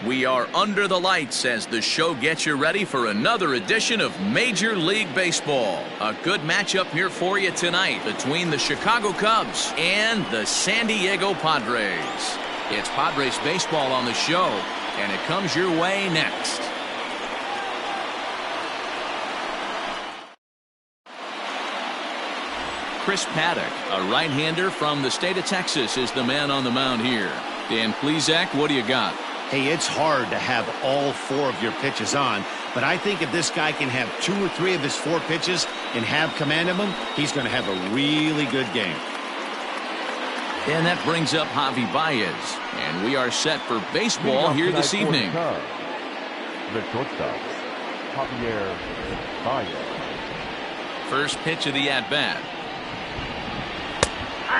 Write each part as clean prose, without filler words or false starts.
We are under the lights as the show gets you ready for another edition of Major League Baseball. A good matchup here for you tonight between the Chicago Cubs and the San Diego Padres. It's Padres baseball on the show, and it comes your way next. Chris Paddock, a right-hander from the state of Texas, is the man on the mound here. Dan Plesac, what do you got? Hey, it's hard to have all four of your pitches on, but I think if this guy can have 2 or 3 of his 4 pitches and have command of them, he's going to have a really good game. And that brings up Javi Baez, and we are set for baseball here this evening. The shortstop, Javier Baez. First pitch of the at-bat.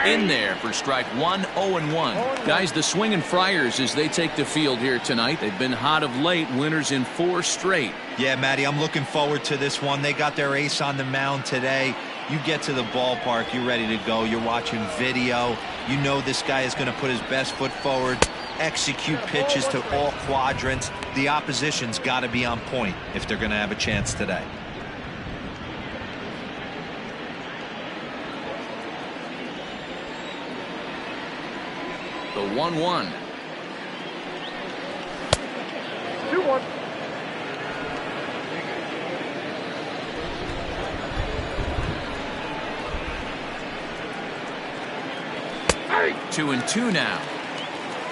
In there for strike 1, 0-1. Guys, the swinging Friars as they take the field here tonight. They've been hot of late, winners in 4 straight. Yeah, Matty, I'm looking forward to this one. They got their ace on the mound today. You get to the ballpark, you're ready to go. You're watching video. You know this guy is going to put his best foot forward, execute pitches to all quadrants. The opposition's got to be on point if they're going to have a chance today. The 1-1. 2-1. Hey. 2-2 now.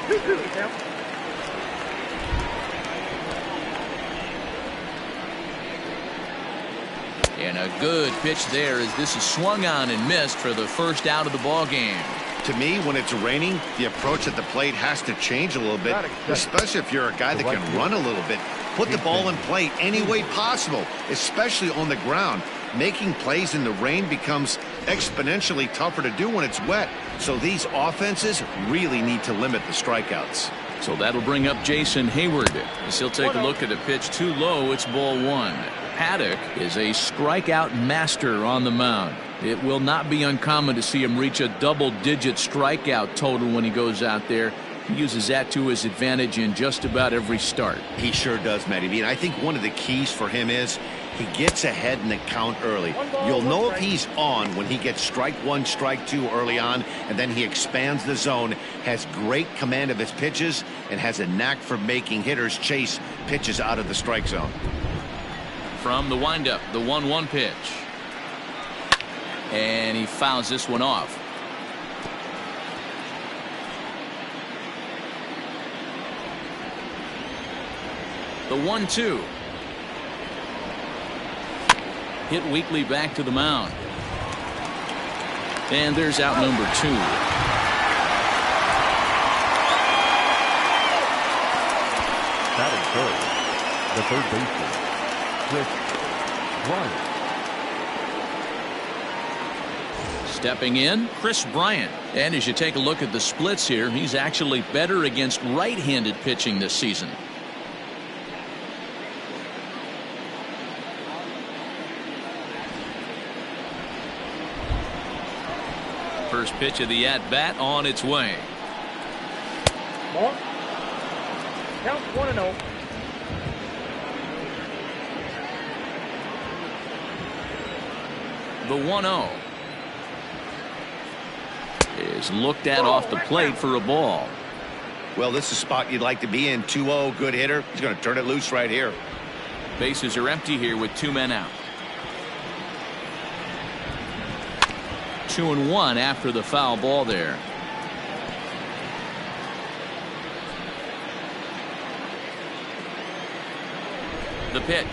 2-2 now. And a good pitch there as this is swung on and missed for the first out of the ball game. To me, when it's raining, the approach at the plate has to change a little bit, especially if you're a guy that can run a little bit. Put the ball in play any way possible, especially on the ground. Making plays in the rain becomes exponentially tougher to do when it's wet. So these offenses really need to limit the strikeouts. So that'll bring up Jason Hayward. As he'll take a look at a pitch too low. It's ball 1. Paddock is a strikeout master on the mound. It will not be uncommon to see him reach a double-digit strikeout total when he goes out there. He uses that to his advantage in just about every start. He sure does, Matty B. And I think one of the keys for him is he gets ahead in the count early. You'll know if he's on when he gets strike 1, strike 2 early on, and then he expands the zone, has great command of his pitches, and has a knack for making hitters chase pitches out of the strike zone. From the windup, the 1-1 pitch. And he fouls this one off. The 1-2. Hit weakly back to the mound. And there's out number 2. Batting third, the third baseman, Chris Bryant. Stepping in, Chris Bryant. And as you take a look at the splits here, he's actually better against right-handed pitching this season. First pitch of the at-bat on its way. Ball. Count 1-0. The 1-0 is looked at off the plate for a ball. Well, this is a spot you'd like to be in. 2-0, good hitter. He's going to turn it loose right here. Bases are empty here with 2 men out. 2-1 after the foul ball there. The pitch.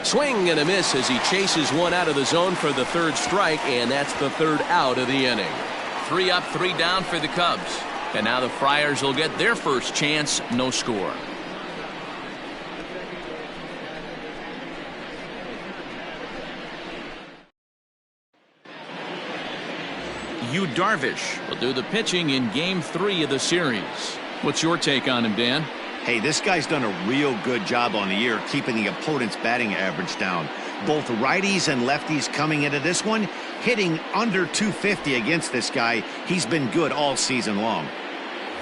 Swing and a miss as he chases one out of the zone for the 3rd strike, and that's the 3rd out of the inning. 3 up, 3 down for the Cubs. And now the Friars will get their first chance, no score. Yu Darvish will do the pitching in Game 3 of the series. What's your take on him, Dan? Hey, this guy's done a real good job on the year keeping the opponent's batting average down. Both righties and lefties coming into this one, hitting under 250 against this guy. He's been good all season long.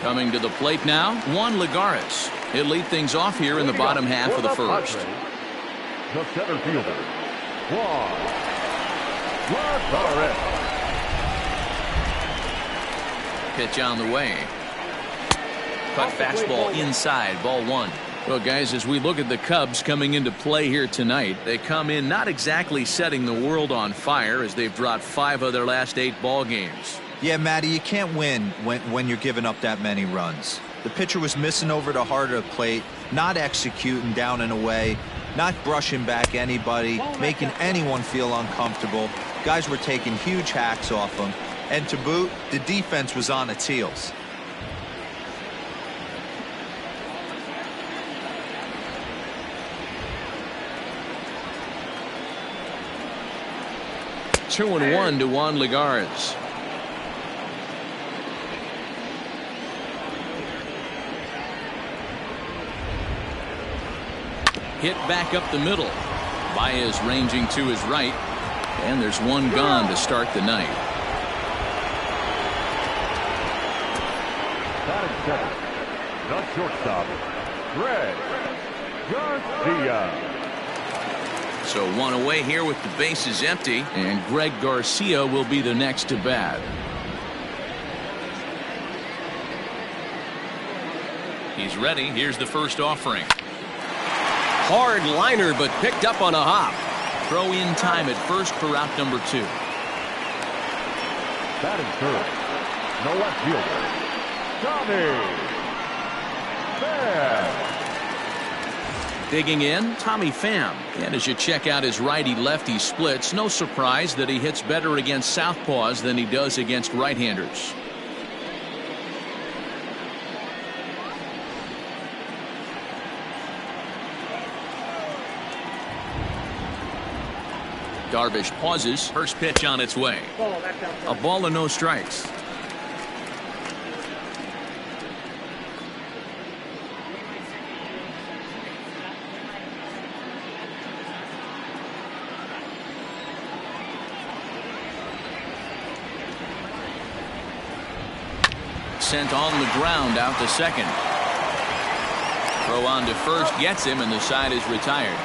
Coming to the plate now, Juan Lagares. He'll lead things off here in the bottom half of the first. The center fielder, Juan Lagares. Pitch on the way. Cut fastball inside, ball one. Well, guys, as we look at the Cubs coming into play here tonight, they come in not exactly setting the world on fire as they've dropped 5 of their last 8 ball games. Yeah, Matty, you can't win when you're giving up that many runs. The pitcher was missing over the heart of the plate, not executing down and away, not brushing back anybody, making anyone feel uncomfortable. Guys were taking huge hacks off him. And to boot, the defense was on its heels. Two and one to Juan Lagares. Hit back up the middle. Baez ranging to his right. And there's one gone to start the night. Batting second, the shortstop, Greg Garcia. So one away here with the bases empty, and Greg Garcia will be the next to bat. He's ready. Here's the first offering. Hard liner, but picked up on a hop. Throw in time at first for out number 2. Batting third, the left fielder, Tommy Pham. Digging in, Tommy Pham. And as you check out his righty-lefty splits, no surprise that he hits better against southpaws than he does against right-handers. Darvish pauses. First pitch on its way. A ball and no strikes. Sent on the ground out to second. Throw on to first gets him, and the side is retired.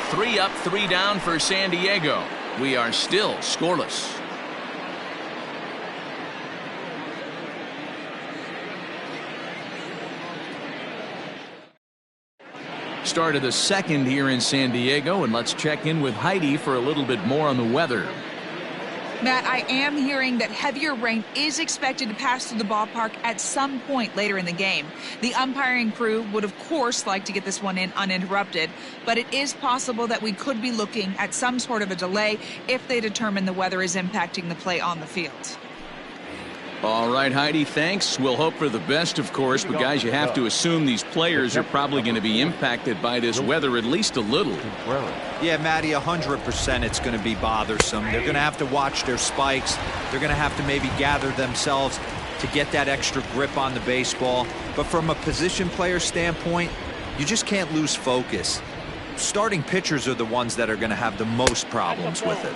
3 up, 3 down for San Diego. We are still scoreless. Start of the second here in San Diego, and let's check in with Heidi for a little bit more on the weather. Matt, I am hearing that heavier rain is expected to pass through the ballpark at some point later in the game. The umpiring crew would, of course, like to get this one in uninterrupted, but it is possible that we could be looking at some sort of a delay if they determine the weather is impacting the play on the field. All right, Heidi, thanks. We'll hope for the best, of course, but guys, you have to assume these players are probably going to be impacted by this weather at least a little. Yeah, Matty, 100% it's going to be bothersome. They're going to have to watch their spikes. They're going to have to maybe gather themselves to get that extra grip on the baseball. But from a position player standpoint, you just can't lose focus. Starting pitchers are the ones that are going to have the most problems with it.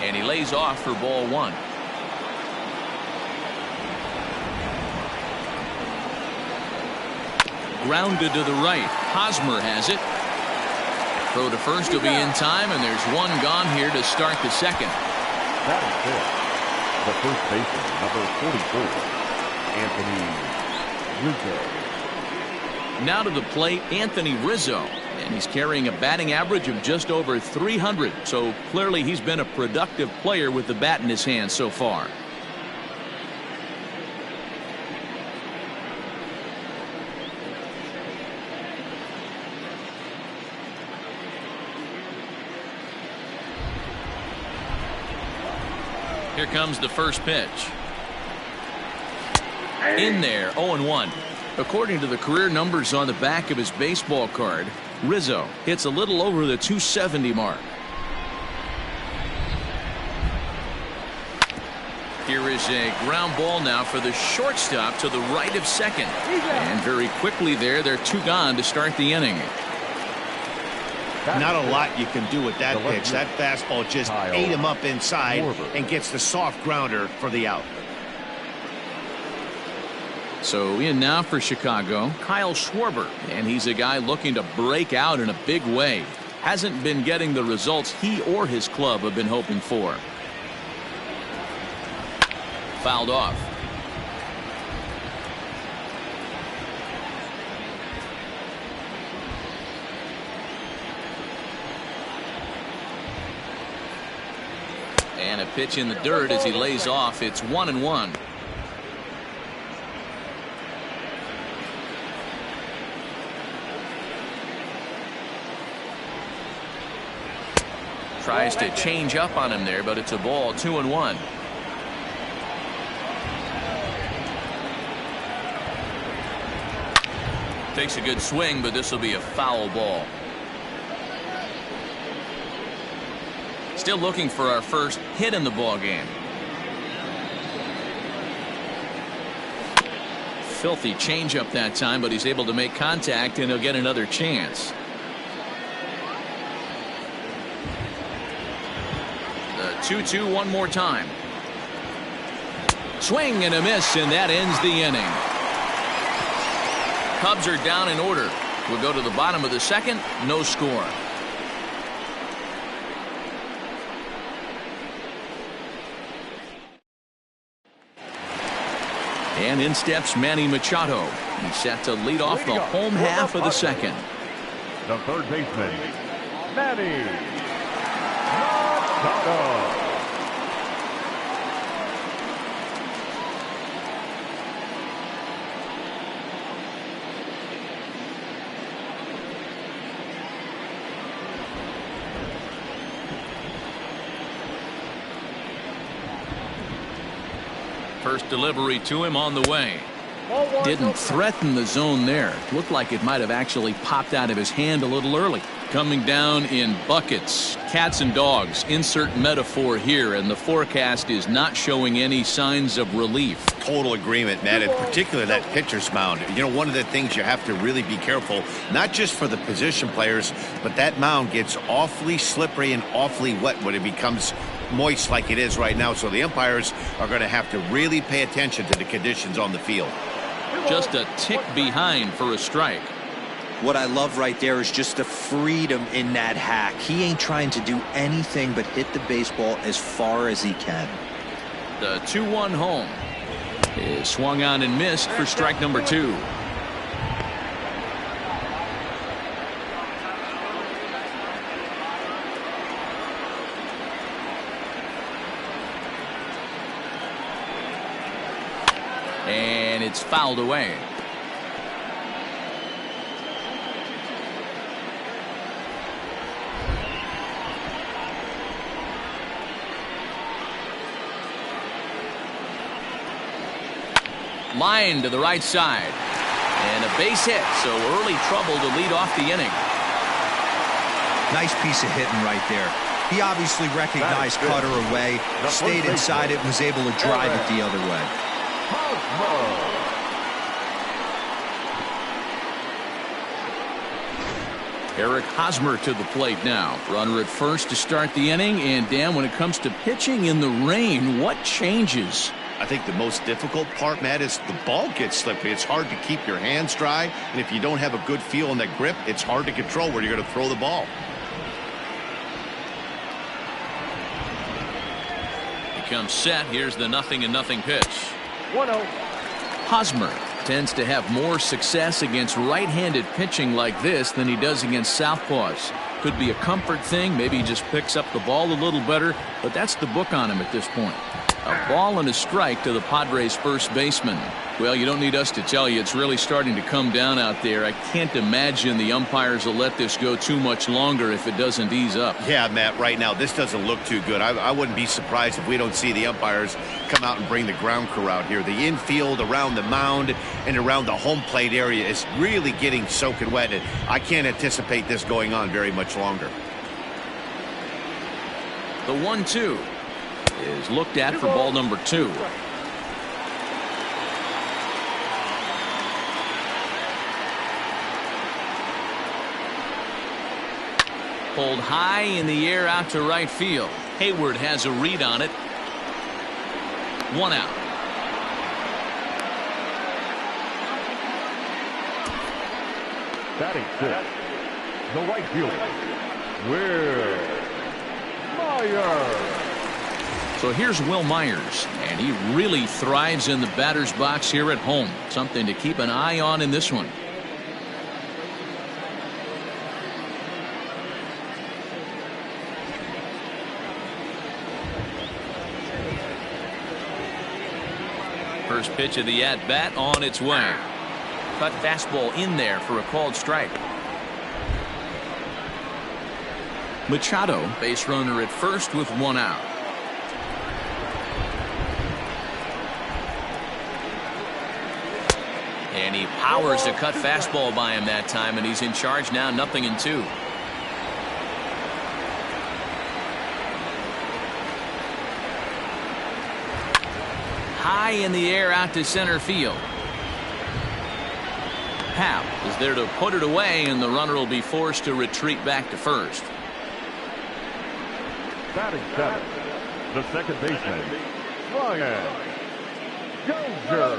And he lays off for ball 1. Grounded to the right. Hosmer has it. Throw to first will be in time, and there's one gone here to start the second. That is it. The first baseman, number 44, Anthony Rizzo. Now to the plate, Anthony Rizzo. And he's carrying a batting average of just over 300. So clearly he's been a productive player with the bat in his hand so far. Here comes the first pitch. In there, 0-1. According to the career numbers on the back of his baseball card, Rizzo hits a little over the 270 mark. Here is a ground ball now for the shortstop to the right of second. And very quickly there, they're 2 gone to start the inning. Not a lot you can do with that pitch. That fastball just ate him up inside and gets the soft grounder for the out. So in now for Chicago, Kyle Schwarber, and he's a guy looking to break out in a big way. Hasn't been getting the results he or his club have been hoping for. Fouled off. And a pitch in the dirt as he lays off. It's 1-1. Tries to change up on him there, but it's a ball. 2-1. Takes a good swing, but this will be a foul ball. Still looking for our first hit in the ball game. Filthy changeup that time, but he's able to make contact, and he'll get another chance. The 2-2 one more time. Swing and a miss, and that ends the inning. Cubs are down in order. We'll go to the bottom of the second. No score. And in steps Manny Machado. He's set to lead off the home half of the second. The third baseman, Manny Machado. First delivery to him on the way. Didn't threaten the zone there. Looked like it might have actually popped out of his hand a little early. Coming down in buckets, cats and dogs. Insert metaphor here, and the forecast is not showing any signs of relief. Total agreement, Matt, and particularly that pitcher's mound. You know, one of the things you have to really be careful, not just for the position players, but that mound gets awfully slippery and awfully wet when it becomes moist like it is right now. So the umpires are going to have to really pay attention to the conditions on the field. Just a tick behind for a strike. What I love right there is just the freedom in that hack. He ain't trying to do anything but hit the baseball as far as he can. The 2-1 home is swung on and missed for strike number 2. And it's fouled away. Line to the right side. And a base hit, so early trouble to lead off the inning. Nice piece of hitting right there. He obviously recognized cutter away, stayed inside it, and was able to drive it the other way. Eric Hosmer to the plate now. Runner at first to start the inning. And Dan, when it comes to pitching in the rain, what changes? I think the most difficult part, Matt, is the ball gets slippery. It's hard to keep your hands dry, and if you don't have a good feel in that grip, it's hard to control where you're going to throw the ball. He comes set. Here's the 0-0 pitch. 1-0. Hosmer tends to have more success against right-handed pitching like this than he does against southpaws. Could be a comfort thing. Maybe he just picks up the ball a little better, but that's the book on him at this point. A ball and a strike to the Padres first baseman. Well, you don't need us to tell you, it's really starting to come down out there. I can't imagine the umpires will let this go too much longer if it doesn't ease up. Yeah, Matt, right now this doesn't look too good. I wouldn't be surprised if we don't see the umpires come out and bring the ground crew out here. The infield around the mound and around the home plate area is really getting soaking wet, and I can't anticipate this going on very much longer. The 1-2. is looked at for ball number 2. Pulled high in the air out to right field. Hayward has a read on it. 1 out. Batting 6, the right fielder, Will Myers. So here's Will Myers, and he really thrives in the batter's box here at home. Something to keep an eye on in this one. First pitch of the at-bat on its way. Cut fastball in there for a called strike. Machado, base runner at first with 1 out. And he powers a cut fastball by him that time, and he's in charge now, 0-2. High in the air out to center field. Happ is there to put it away, and the runner will be forced to retreat back to first. Batting 7, the second baseman, Brian Dozier.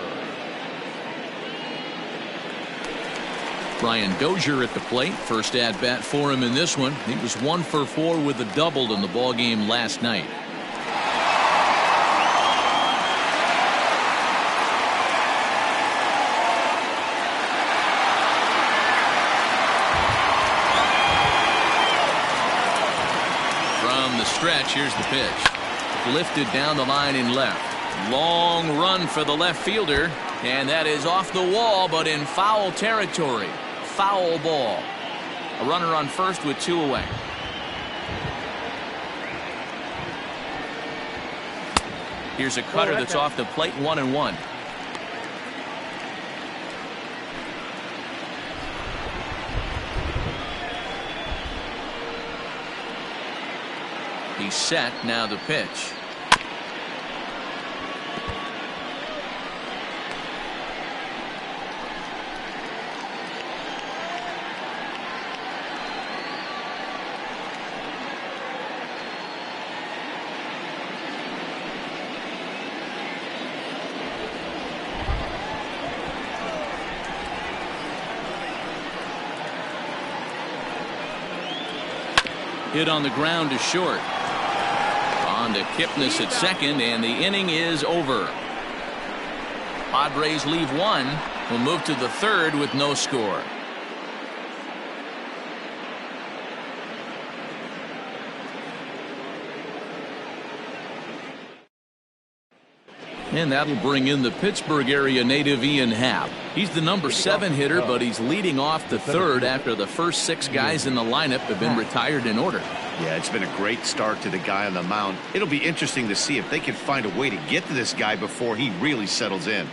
Brian Dozier at the plate. First at bat for him in this one. He was 1 for 4 with a double in the ball game last night. Stretch. Here's the pitch. Lifted down the line in left. Long run for the left fielder, and that is off the wall but in foul territory. Foul ball. A runner on first with 2 away. Here's a cutter that's off the plate. 1-1. He's set. Now the pitch. Hit on the ground to short. On to Kipnis at second, and the inning is over. Padres leave 1. Will move to the third with no score. And that'll bring in the Pittsburgh area native Ian Happ. He's the number 7 hitter, but he's leading off the third after the first 6 guys in the lineup have been retired in order. Yeah, it's been a great start to the guy on the mound. It'll be interesting to see if they can find a way to get to this guy before he really settles in.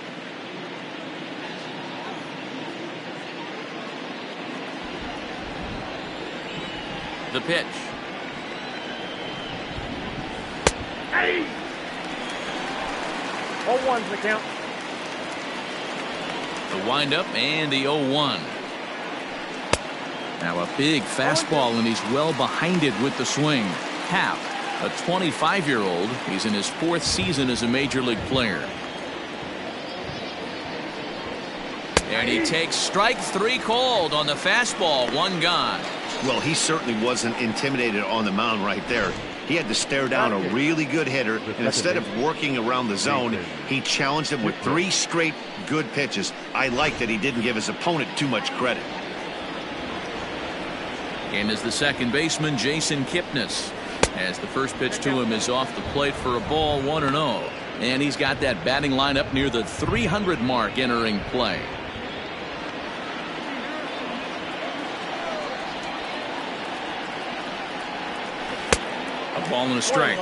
The pitch. Hey! 0-1's the count. The windup and the 0-1. Now a big fastball, and he's well behind it with the swing. Happ, a 25-year-old. He's in his 4th season as a major league player. And he takes strike 3 called on the fastball. 1 gone. Well, he certainly wasn't intimidated on the mound right there. He had to stare down a really good hitter, and instead of working around the zone, he challenged him with 3 straight good pitches. I like that he didn't give his opponent too much credit. And as the second baseman, Jason Kipnis, as the first pitch to him is off the plate for a ball. 1-0. And he's got that batting lineup near the 300 mark entering play. A ball and a strike.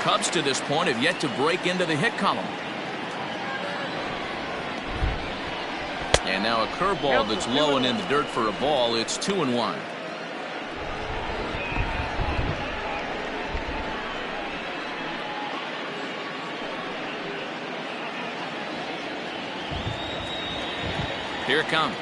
Cubs to this point have yet to break into the hit column. And now a curveball that's low and in the dirt for a ball. It's 2-1. Here it comes.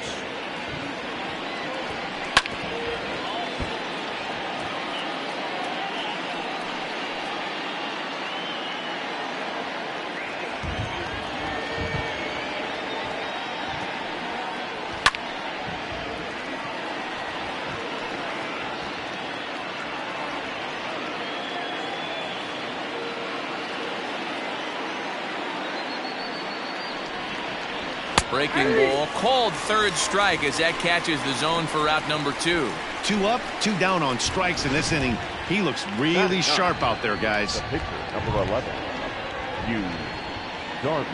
Breaking ball called third strike as that catches the zone for out number 2. 2 up, 2 down on strikes in this inning. He looks really sharp out there, guys. The pitcher, number 11, Darvish.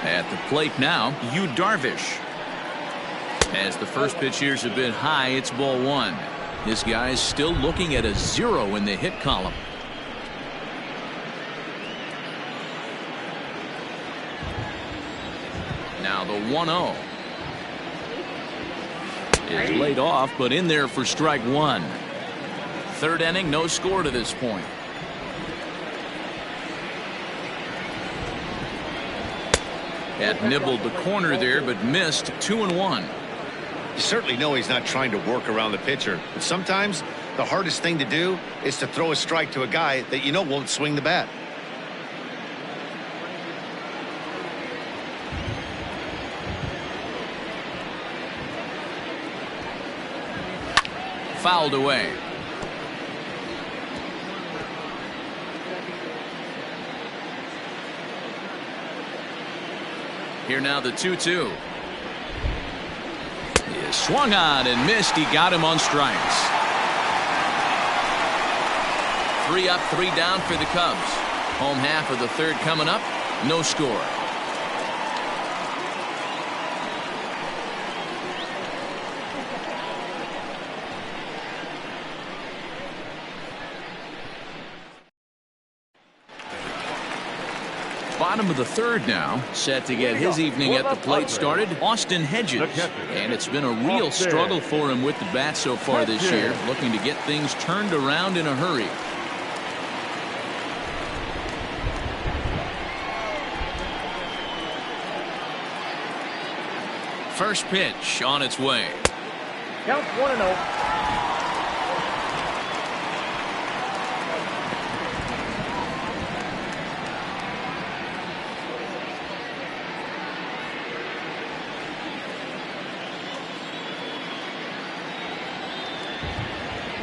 At the plate now, Darvish. As the first pitch here is a bit high, it's ball 1. This guy's still looking at a 0 in the hit column. Now the 1-0 is laid off, but in there for strike 1. Third inning, no score to this point. Had nibbled the corner there, but missed. 2-1. You certainly know he's not trying to work around the pitcher, but sometimes the hardest thing to do is to throw a strike to a guy that you know won't swing the bat. Fouled away. Here now the 2-2. He is swung on and missed. He got him on strikes. 3 up, 3 down for the Cubs. Home half of the third coming up. No score. Bottom of the third now, set to get his evening at the plate started, Austin Hedges. And it's been a real struggle for him with the bat so far this year, looking to get things turned around in a hurry. First pitch on its way. Counts 1-0.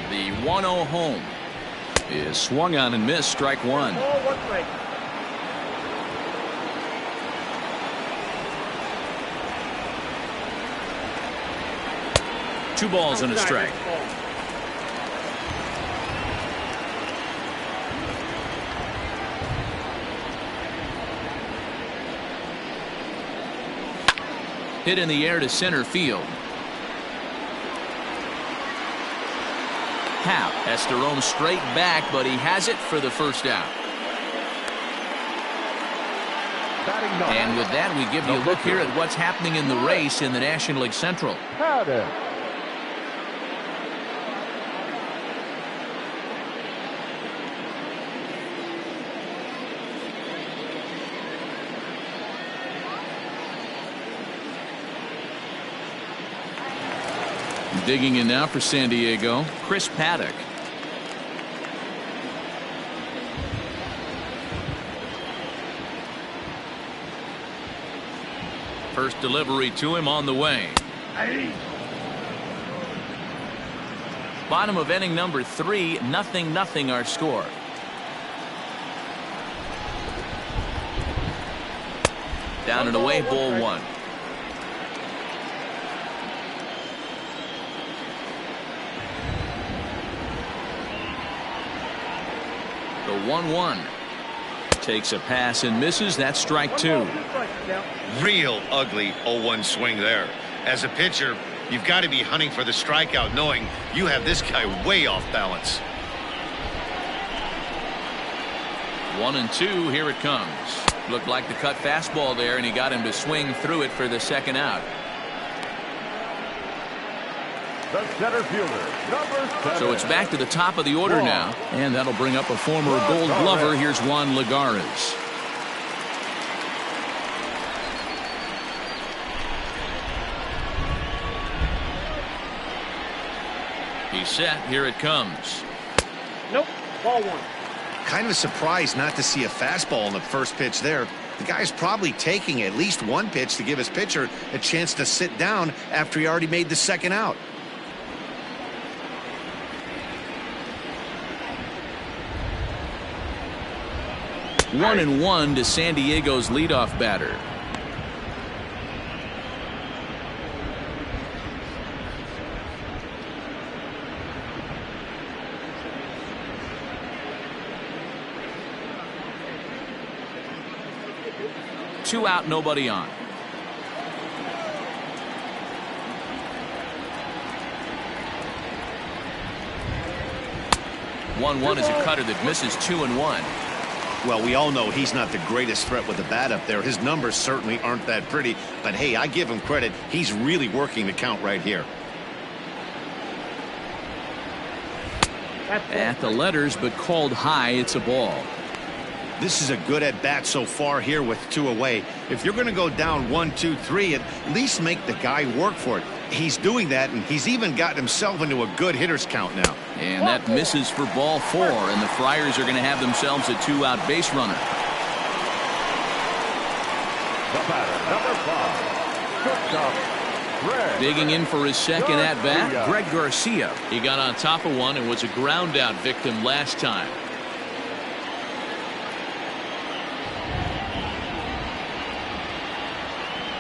The 1-0 home is swung on and missed. Strike 1. Two balls and a strike. Hit in the air to center field. Happ has to roam straight back, but he has it for the first out. And with that, we give you a look here at what's happening in the race in the National League Central. Padres. Digging in now for San Diego, Chris Paddock. First delivery to him on the way. Bottom of inning number 3, 0-0 our score. Down and away, ball 1. The 1-1 takes a pass and misses. That's strike 2. Real ugly 0-1 swing there. As a pitcher, you've got to be hunting for the strikeout, knowing you have this guy way off balance. 1-2. Here it comes. Looked like the cut fastball there, and he got him to swing through it for the second out. the center fielder, number 7. So it's back to the top of the order now, and that'll bring up a former Gold Glover. Here's Juan Lagares. He's set. Here it comes. Nope. Ball 1. Kind of surprised not to see a fastball on the first pitch there. The guy's probably taking at least one pitch to give his pitcher a chance to sit down after he already made the second out. One and one to San Diego's leadoff batter. Two out, nobody on. One is a cutter that misses 2-1. Well, we all know he's not the greatest threat with the bat up there. His numbers certainly aren't that pretty, but hey, I give him credit. He's really working the count right here. At the letters, but called high. It's a ball. This is a good at bat so far here with 2 away. If you're going to go down 1, 2, 3, at least make the guy work for it. He's doing that, and he's even gotten himself into a good hitter's count now. And that misses for ball 4, and the Friars are going to have themselves a 2-out base runner. The batter, number 5, shortstop, Greg. Digging in for his second at-bat, Garcia. Greg Garcia. He got on top of one and was a ground-out victim last time.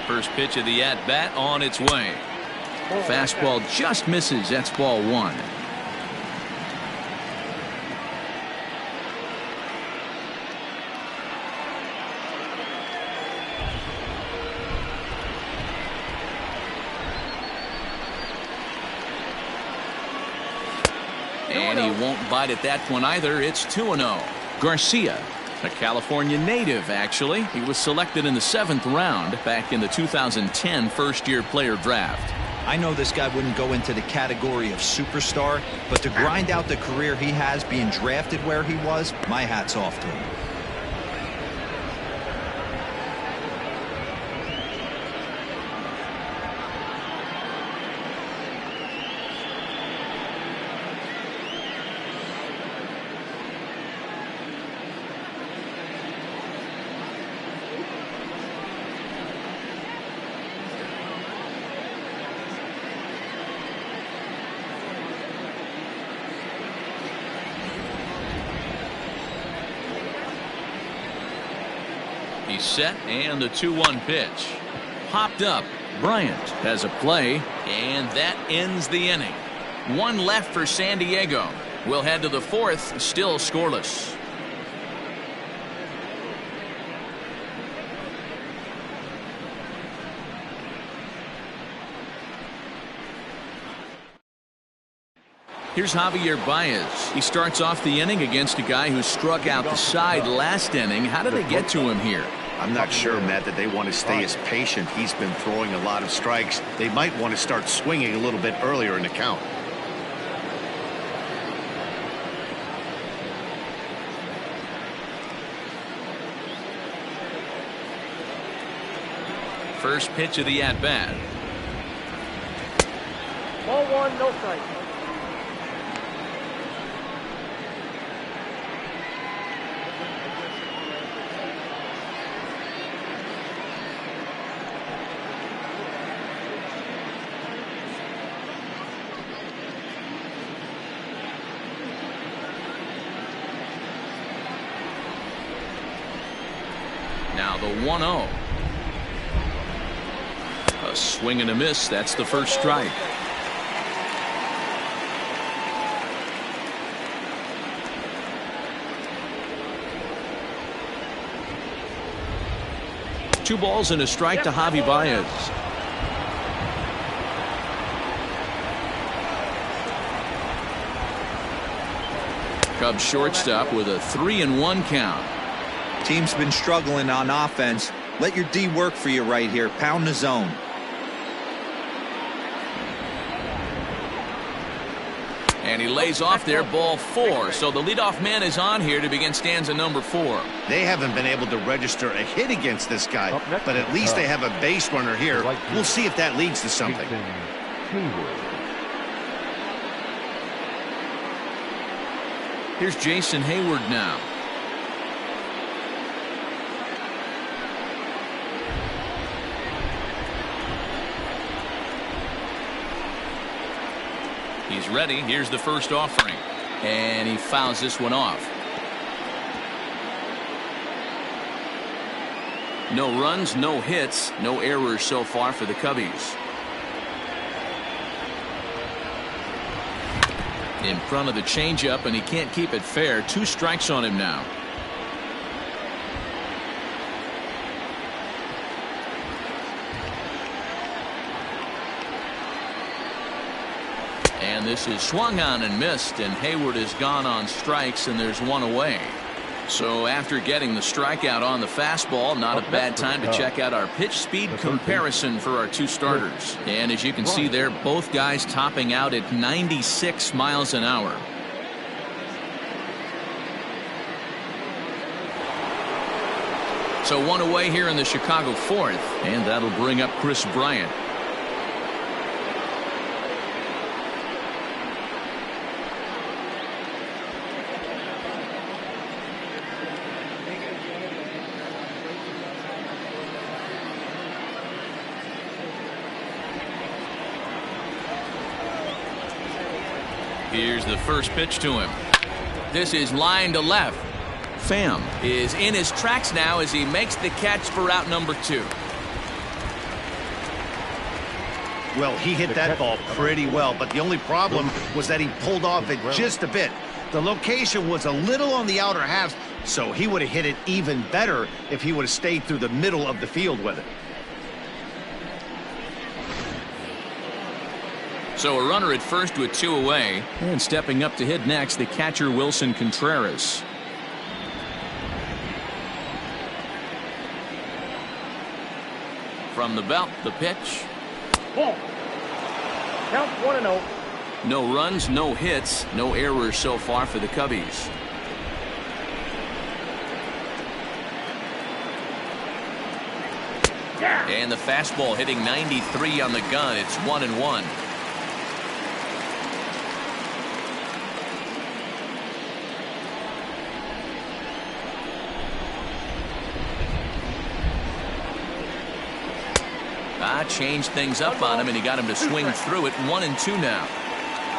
First pitch of the at-bat on its way. Fastball just misses. That's ball 1. And he won't bite at that one either. It's 2-0. Garcia, a California native, actually. He was selected in the 7th round back in the 2010 first-year player draft. I know this guy wouldn't go into the category of superstar, but to grind out the career he has being drafted where he was, my hat's off to him. He's set, and the 2-1 pitch. Popped up. Bryant has a play, and that ends the inning. One left for San Diego. We'll head to the 4th, still scoreless. Here's Javier Baez. He starts off the inning against a guy who struck out the side last inning. How did they get to him here? I'm not sure, Matt, that they want to stay as patient. He's been throwing a lot of strikes. They might want to start swinging a little bit earlier in the count. First pitch of the at-bat. Ball 1, no strike. Now the 1-0. A swing and a miss. That's the first strike. Two balls and a strike to Javi Baez. Cubs shortstop with a 3-1 count. Team's been struggling on offense. Let your D work for you right here. Pound the zone. And he lays off there, ball 4. So the leadoff man is on here to begin stanza number 4. They haven't been able to register a hit against this guy, but at least they have a base runner here. We'll see if that leads to something. Here's Jason Hayward now. He's ready. Here's the first offering. And he fouls this one off. No runs, no hits, no errors so far for the Cubbies. In front of the changeup, and he can't keep it fair. 2 strikes on him now. And this is swung on and missed, and Hayward is gone on strikes, and there's 1 away. So after getting the strikeout on the fastball, not a bad time to check out our pitch speed comparison for our 2 starters. And as you can see there, both guys topping out at 96 miles an hour. So 1 away here in the Chicago 4th, and that'll bring up Chris Bryant. Here's the first pitch to him. This is line to left. Pham is in his tracks now as he makes the catch for out number 2. Well, he hit that ball pretty well, but the only problem was that he pulled off it just a bit. The location was a little on the outer half, so he would have hit it even better if he would have stayed through the middle of the field with it. So a runner at first with 2 away, and stepping up to hit next, the catcher Wilson Contreras. From the belt, the pitch. Ball. Count 1-0. No runs, no hits, no errors so far for the Cubbies. And the fastball hitting 93 on the gun. It's 1-1. Changed things up on him, and he got him to swing through it. 1-2 now.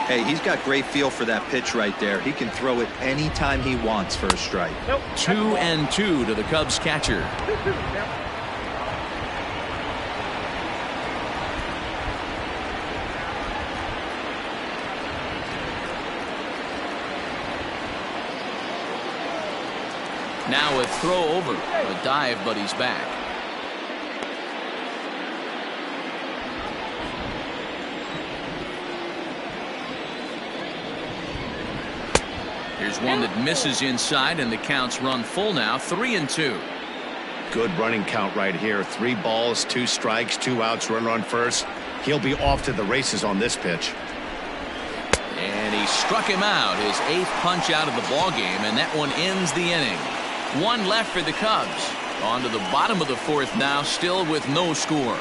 Hey, he's got great feel for that pitch right there. He can throw it anytime he wants for a strike. 2-2 to the Cubs catcher. Now a throw over, a dive, but he's back. Here's one that misses inside, and the count's run full now. 3-2. Good running count right here. 3 balls, 2 strikes, 2 outs, runner on first. He'll be off to the races on this pitch. And he struck him out, his 8th punch out of the ball game, and that one ends the inning. 1 left for the Cubs. On to the bottom of the 4th now, still with no score.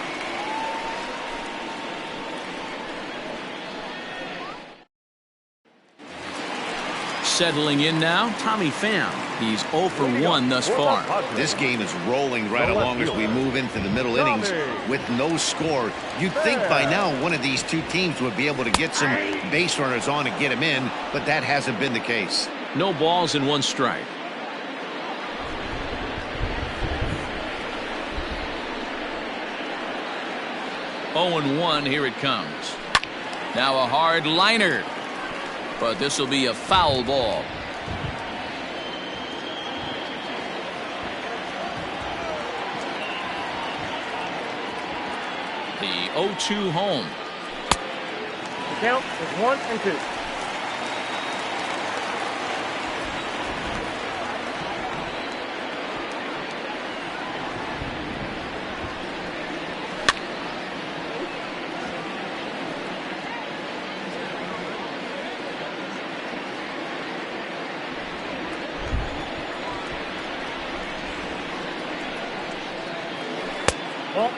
Settling in now, Tommy Pham. He's 0 for 1 thus far. This game is rolling right along as we move into the middle innings with no score. You'd think by now one of these 2 teams would be able to get some base runners on and get him in, but that hasn't been the case. No balls and 1 strike. Oh, 0-1, here it comes. Now a hard liner. But this will be a foul ball. The 0-2 home. The count is 1-2. Ball.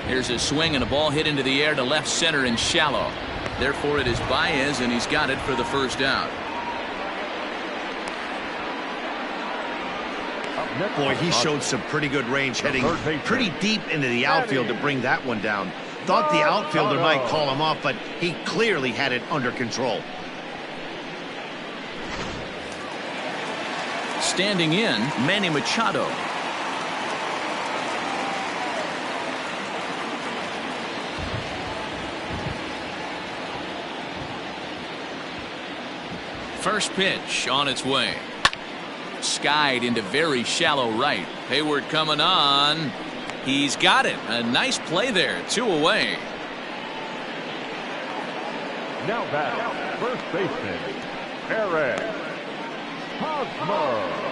Here's a swing and a ball hit into the air to left center and shallow. Therefore, it is Baez, and he's got it for the first out. Boy, he showed some pretty good range heading pretty deep into the outfield to bring that one down. Thought the outfielder might call him off, but he clearly had it under control. Standing in, Manny Machado. First pitch on its way. Skied into very shallow right. Hayward coming on. He's got it. A nice play there. 2 away. Now back, first baseman, Padres. Hosmer.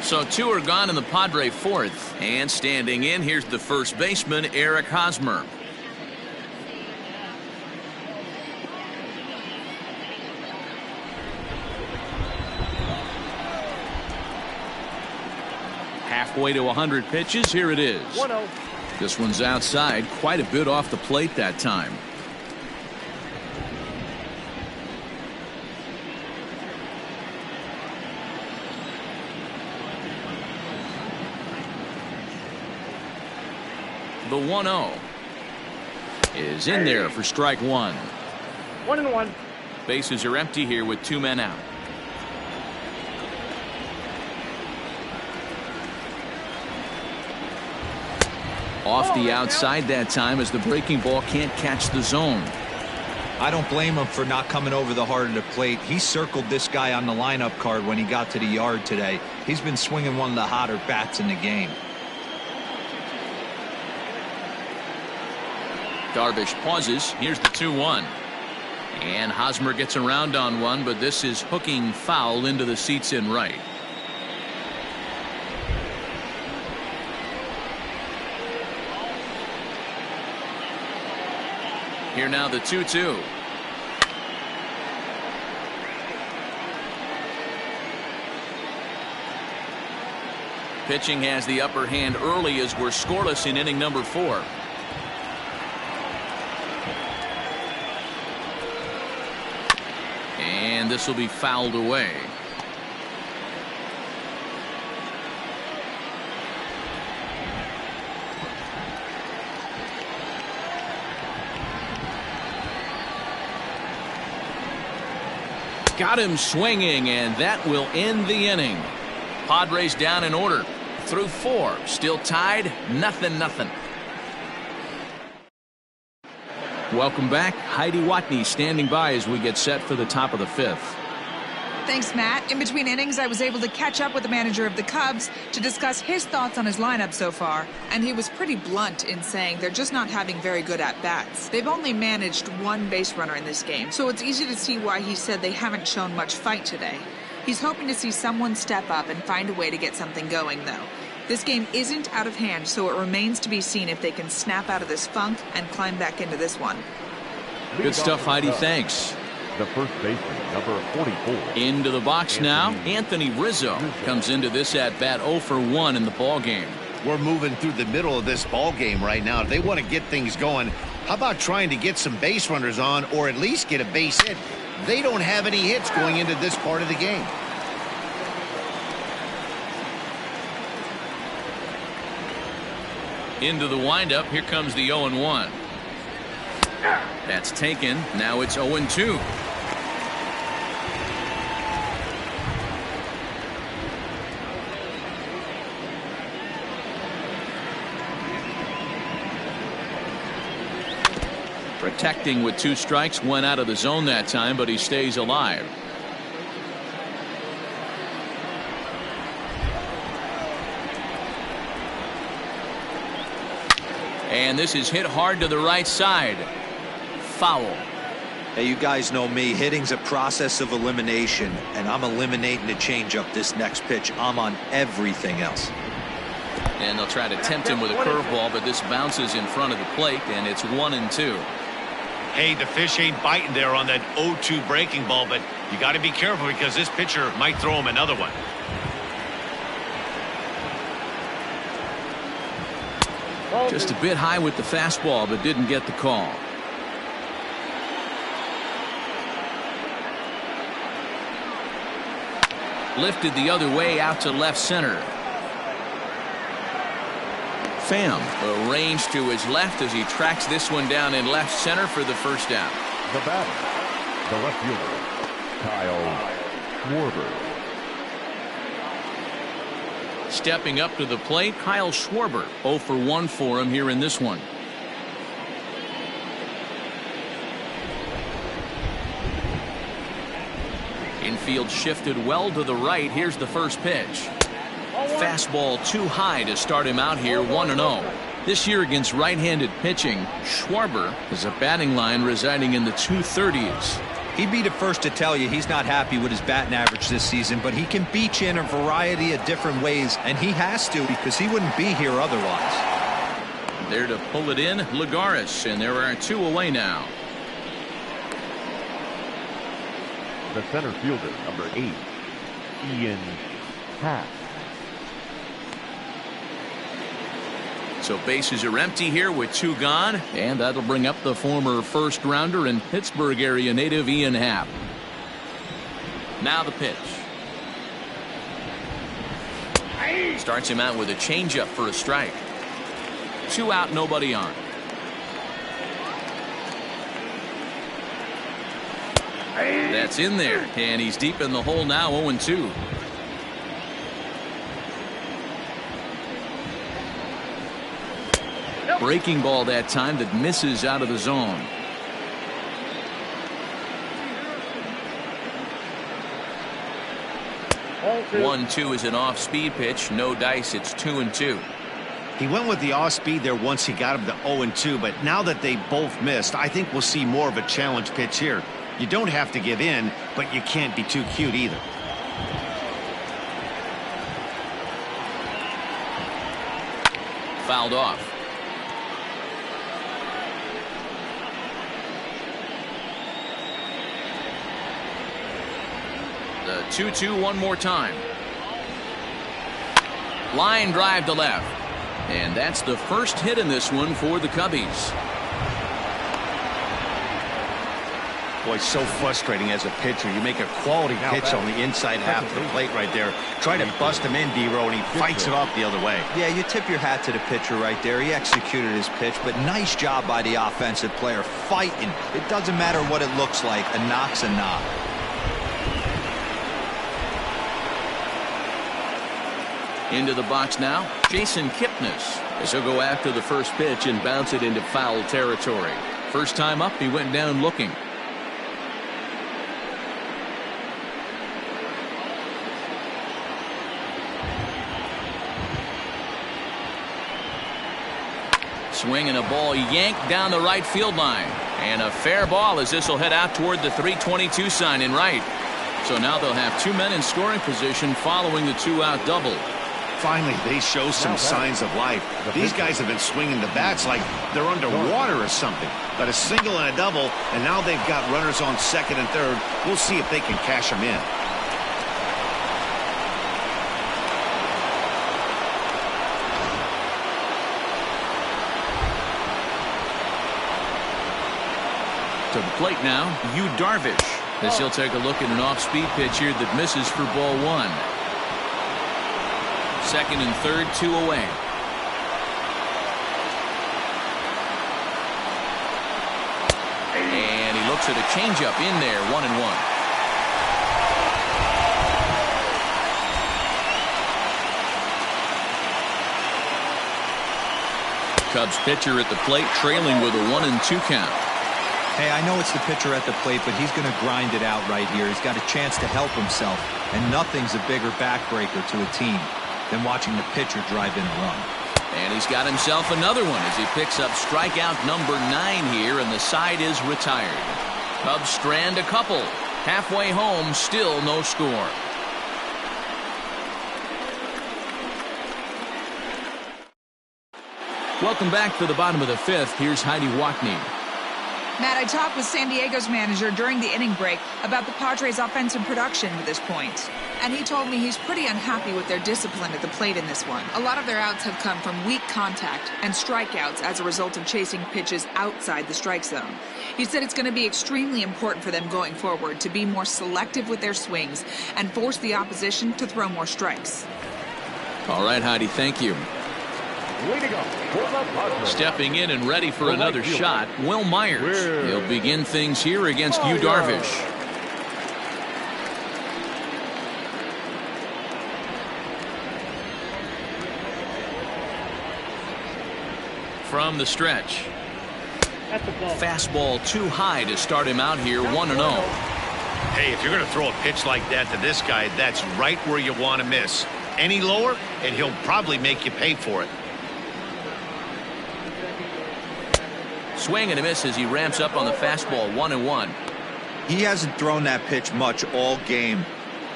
So 2 are gone in the Padre fourth. And standing in, here's the first baseman, Eric Hosmer. Halfway to 100 pitches. Here it is. 1-0. This one's outside, quite a bit off the plate that time. The 1-0 is in there for strike 1. 1-1. Bases are empty here with 2 men out. Off the outside that time as the breaking ball can't catch the zone. I don't blame him for not coming over the heart of the plate. He circled this guy on the lineup card when he got to the yard today. He's been swinging one of the hotter bats in the game. Darvish pauses. Here's the 2-1. And Hosmer gets around on one, but this is hooking foul into the seats in right. Here now the 2-2. Pitching has the upper hand early as we're scoreless in inning number 4. And this will be fouled away. Got him swinging, and that will end the inning. Padres down in order through 4. Still tied, 0-0. Welcome back. Heidi Watney standing by as we get set for the top of the 5th. Thanks, Matt. In between innings, I was able to catch up with the manager of the Cubs to discuss his thoughts on his lineup so far, and he was pretty blunt in saying they're just not having very good at-bats. They've only managed 1 base runner in this game, so it's easy to see why he said they haven't shown much fight today. He's hoping to see someone step up and find a way to get something going, though. This game isn't out of hand, so it remains to be seen if they can snap out of this funk and climb back into this one. Good stuff, Heidi. Thanks. The first baseman, number 44. Into the box now. Anthony Rizzo comes into this at bat 0 for 1 in the ball game. We're moving through the middle of this ball game right now. If they want to get things going, how about trying to get some base runners on or at least get a base hit? They don't have any hits going into this part of the game. Into the windup. Here comes the 0-1. That's taken. Now it's 0-2. Protecting with 2 strikes, went out of the zone that time, but he stays alive. And this is hit hard to the right side. Foul. Hey, you guys know me. Hitting's a process of elimination, and I'm eliminating the changeup this next pitch. I'm on everything else. And they'll try to tempt him with a curveball, but this bounces in front of the plate, and it's 1-2. Hey, the fish ain't biting there on that 0-2 breaking ball, but you got to be careful because this pitcher might throw him another one. Just a bit high with the fastball, but didn't get the call. Lifted the other way out to left center. Pham arranged to his left as he tracks this one down in left center for the first out. The batter, the left fielder, Kyle Schwarber. Stepping up to the plate, Kyle Schwarber. 0 for 1 for him here in this one. Infield shifted well to the right. Here's the first pitch. Fastball too high to start him out here, 1-0. This year against right-handed pitching, Schwarber has a batting line residing in the 230s. He'd be the first to tell you he's not happy with his batting average this season, but he can beat you in a variety of different ways, and he has to because he wouldn't be here otherwise. There to pull it in, Lagares, and there are 2 away now. The center fielder, number 8, Ian Happ. So bases are empty here with 2 gone, and that'll bring up the former first rounder and Pittsburgh area native Ian Happ. Now the pitch. Starts him out with a changeup for a strike. 2 out, nobody on. That's in there, and he's deep in the hole now, 0-2. Breaking ball that time that misses out of the zone. One, 2 is an off-speed pitch. No dice. It's 2-2. He went with the off-speed there once he got him to 0-2, but now that they both missed, I think we'll see more of a challenge pitch here. You don't have to give in, but you can't be too cute either. Fouled off. The 2-2 one more time. Line drive to left. And that's the first hit in this one for the Cubbies. Boy, so frustrating as a pitcher. You make a quality pitch on the inside half of the plate right there. Try to bust him in, D-Row, and he fights it off the other way. Yeah, you tip your hat to the pitcher right there. He executed his pitch, but nice job by the offensive player fighting. It doesn't matter what it looks like. A knock's a knock. Into the box now, Jason Kipnis, as he'll go after the first pitch and bounce it into foul territory. First time up, he went down looking. Swinging a ball yanked down the right field line. And a fair ball as this will head out toward the 322 sign in right. So now they'll have 2 men in scoring position following the 2-out double. Finally, they show some signs of life. These guys have been swinging the bats like they're underwater or something. But a single and a double, and now they've got runners on second and third. We'll see if they can cash them in. To the plate now, Yu Darvish, as he'll take a look at an off-speed pitch here that misses for ball 1. Second and third, 2 away. And he looks at a changeup in there, 1-1. Cubs pitcher at the plate, trailing with a 1-2 count. Hey, I know it's the pitcher at the plate, but he's going to grind it out right here. He's got a chance to help himself, and nothing's a bigger backbreaker to a team than watching the pitcher drive in a run. And he's got himself another one as he picks up strikeout number 9 here, and the side is retired. Cubs strand a couple. Halfway home, still no score. Welcome back to the bottom of the fifth. Here's Heidi Wackney. Matt, I talked with San Diego's manager during the inning break about the Padres' offensive production to this point. And he told me he's pretty unhappy with their discipline at the plate in this one. A lot of their outs have come from weak contact and strikeouts as a result of chasing pitches outside the strike zone. He said it's going to be extremely important for them going forward to be more selective with their swings and force the opposition to throw more strikes. All right, Heidi, thank you. Stepping in and ready for another shot, Will Myers. He'll begin things here against Yu Darvish. From the stretch. Fastball too high to start him out here, 1-0. Hey, if you're going to throw a pitch like that to this guy, that's right where you want to miss. Any lower, and he'll probably make you pay for it. Swing and a miss as he ramps up on the fastball, 1-1. He hasn't thrown that pitch much all game.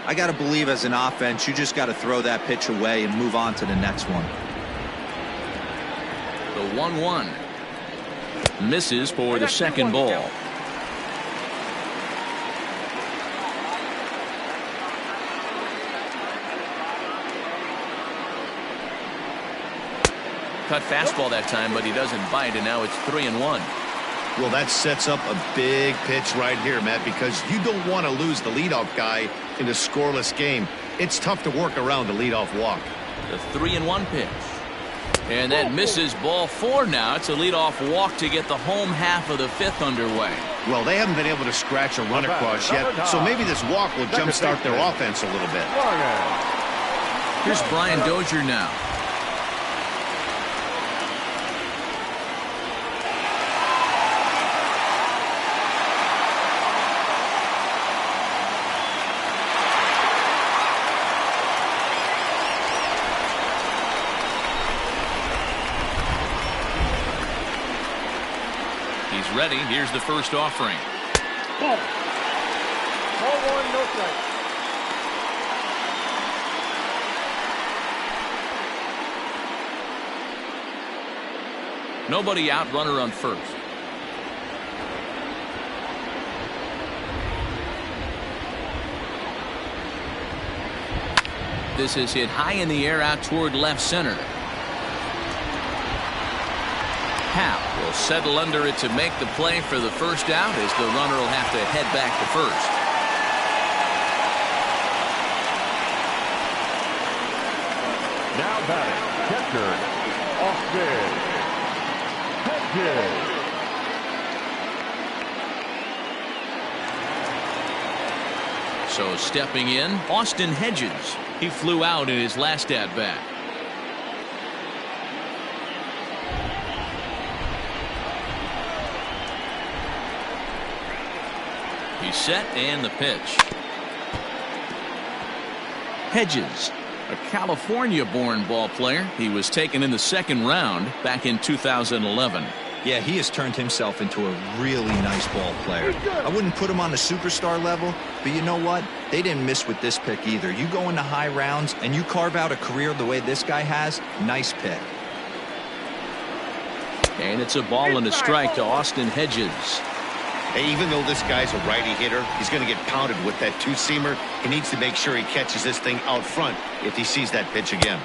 I got to believe as an offense, you just got to throw that pitch away and move on to the next one. The 1-1. Misses for the second ball. Cut fastball that time, but he doesn't bite, and now it's 3-1. Well, that sets up a big pitch right here, Matt, because you don't want to lose the leadoff guy in a scoreless game. It's tough to work around the leadoff walk. The 3-1 pitch. And that misses, ball 4 now. It's a leadoff walk to get the home half of the fifth underway. Well, they haven't been able to scratch a run across yet, so maybe this walk will jumpstart their offense a little bit. Here's Brian Dozier now. He's ready. Here's the first offering. Ball 1, no strike. Nobody out, runner on first. This is hit high in the air out toward left center. Happ will settle under it to make the play for the first out, as the runner will have to head back to first. Now batting, catcher, Austin Hedges. So stepping in, Austin Hedges. He flew out in his last at-bat. He's set, and the pitch. Hedges, a California-born ball player. He was taken in the second round back in 2011. Yeah, he has turned himself into a really nice ball player. I wouldn't put him on the superstar level, but you know what? They didn't miss with this pick either. You go into high rounds and you carve out a career the way this guy has, nice pick. And it's a ball and a strike to Austin Hedges. Hey, even though this guy's a righty hitter, he's going to get pounded with that two-seamer. He needs to make sure he catches this thing out front if he sees that pitch again.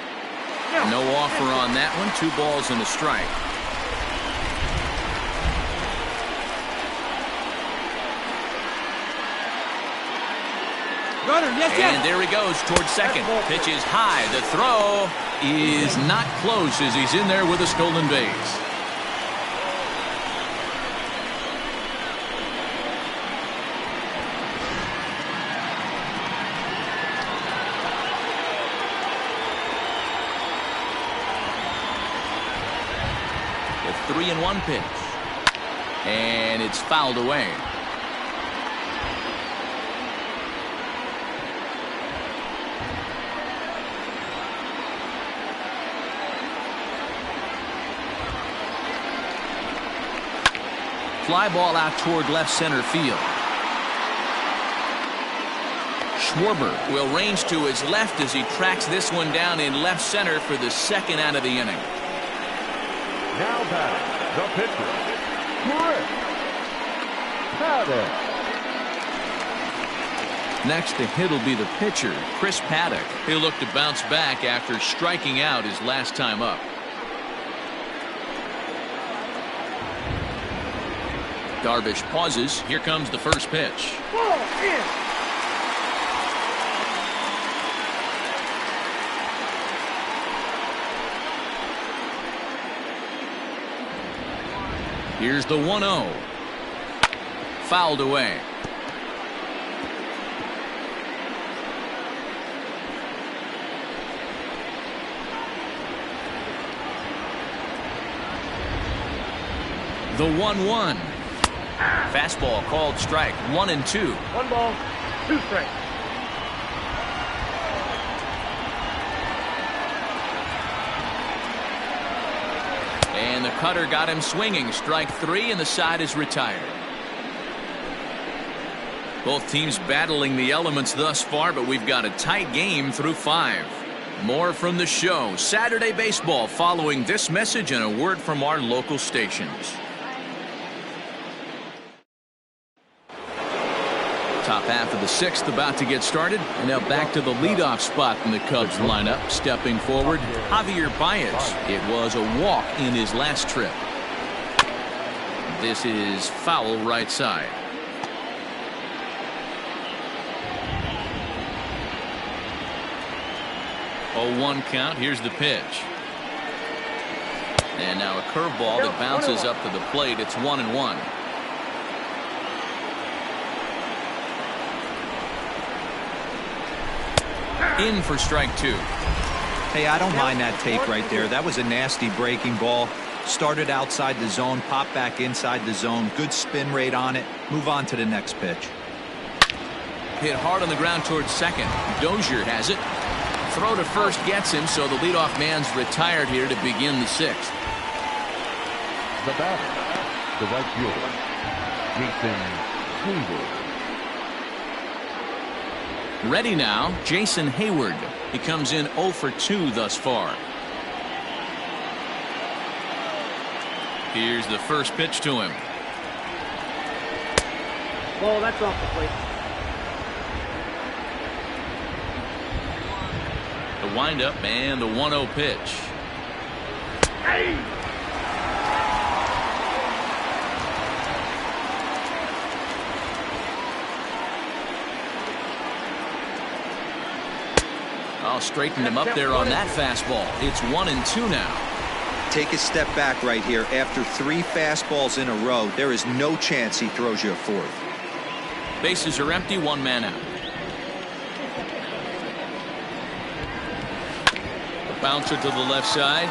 No offer on that one. 2 balls and a strike. And there he goes towards second. Pitch is high. The throw is not close as he's in there with a stolen base. The 3-1 pitch. And it's fouled away. Fly ball out toward left center field. Schwarber will range to his left as he tracks this one down in left center for the second out of the inning. Now batting, the pitcher, Chris Paddock. Next to hit will be the pitcher, Chris Paddock. He'll look to bounce back after striking out his last time up. Darvish pauses. Here comes the first pitch. Ball in. Here's the 1-0. Fouled away. The 1-1. Fastball called strike. 1-2. 1 ball, 2 strikes. And the cutter got him swinging. Strike 3, and the side is retired. Both teams battling the elements thus far, but we've got a tight game through 5. More from the show. Saturday Baseball following this message and a word from our local stations. Top half of the 6th about to get started, and now back to the leadoff spot in the Cubs lineup. Stepping forward, Javier Baez. It was a walk in his last trip. This is foul right side. Oh, 1 count. Here's the pitch. And now a curveball that bounces up to the plate. It's 1-1. In for strike 2. Hey, I don't mind that take right there. That was a nasty breaking ball. Started outside the zone, popped back inside the zone. Good spin rate on it. Move on to the next pitch. Hit hard on the ground towards second. Dozier has it. Throw to first gets him, so the leadoff man's retired here to begin the 6th. The batter, the right fielder, Jason Hayward. Ready now, Jason Hayward. He comes in 0 for 2 thus far. Here's the first pitch to him. Ball, that's off the plate. The windup and the 1-0 pitch. Hey! I'll straighten him up there on that fastball. It's 1-2 now. Take a step back right here. After 3 fastballs in a row, there is no chance he throws you a 4th. Bases are empty, 1 man out. The bouncer to the left side.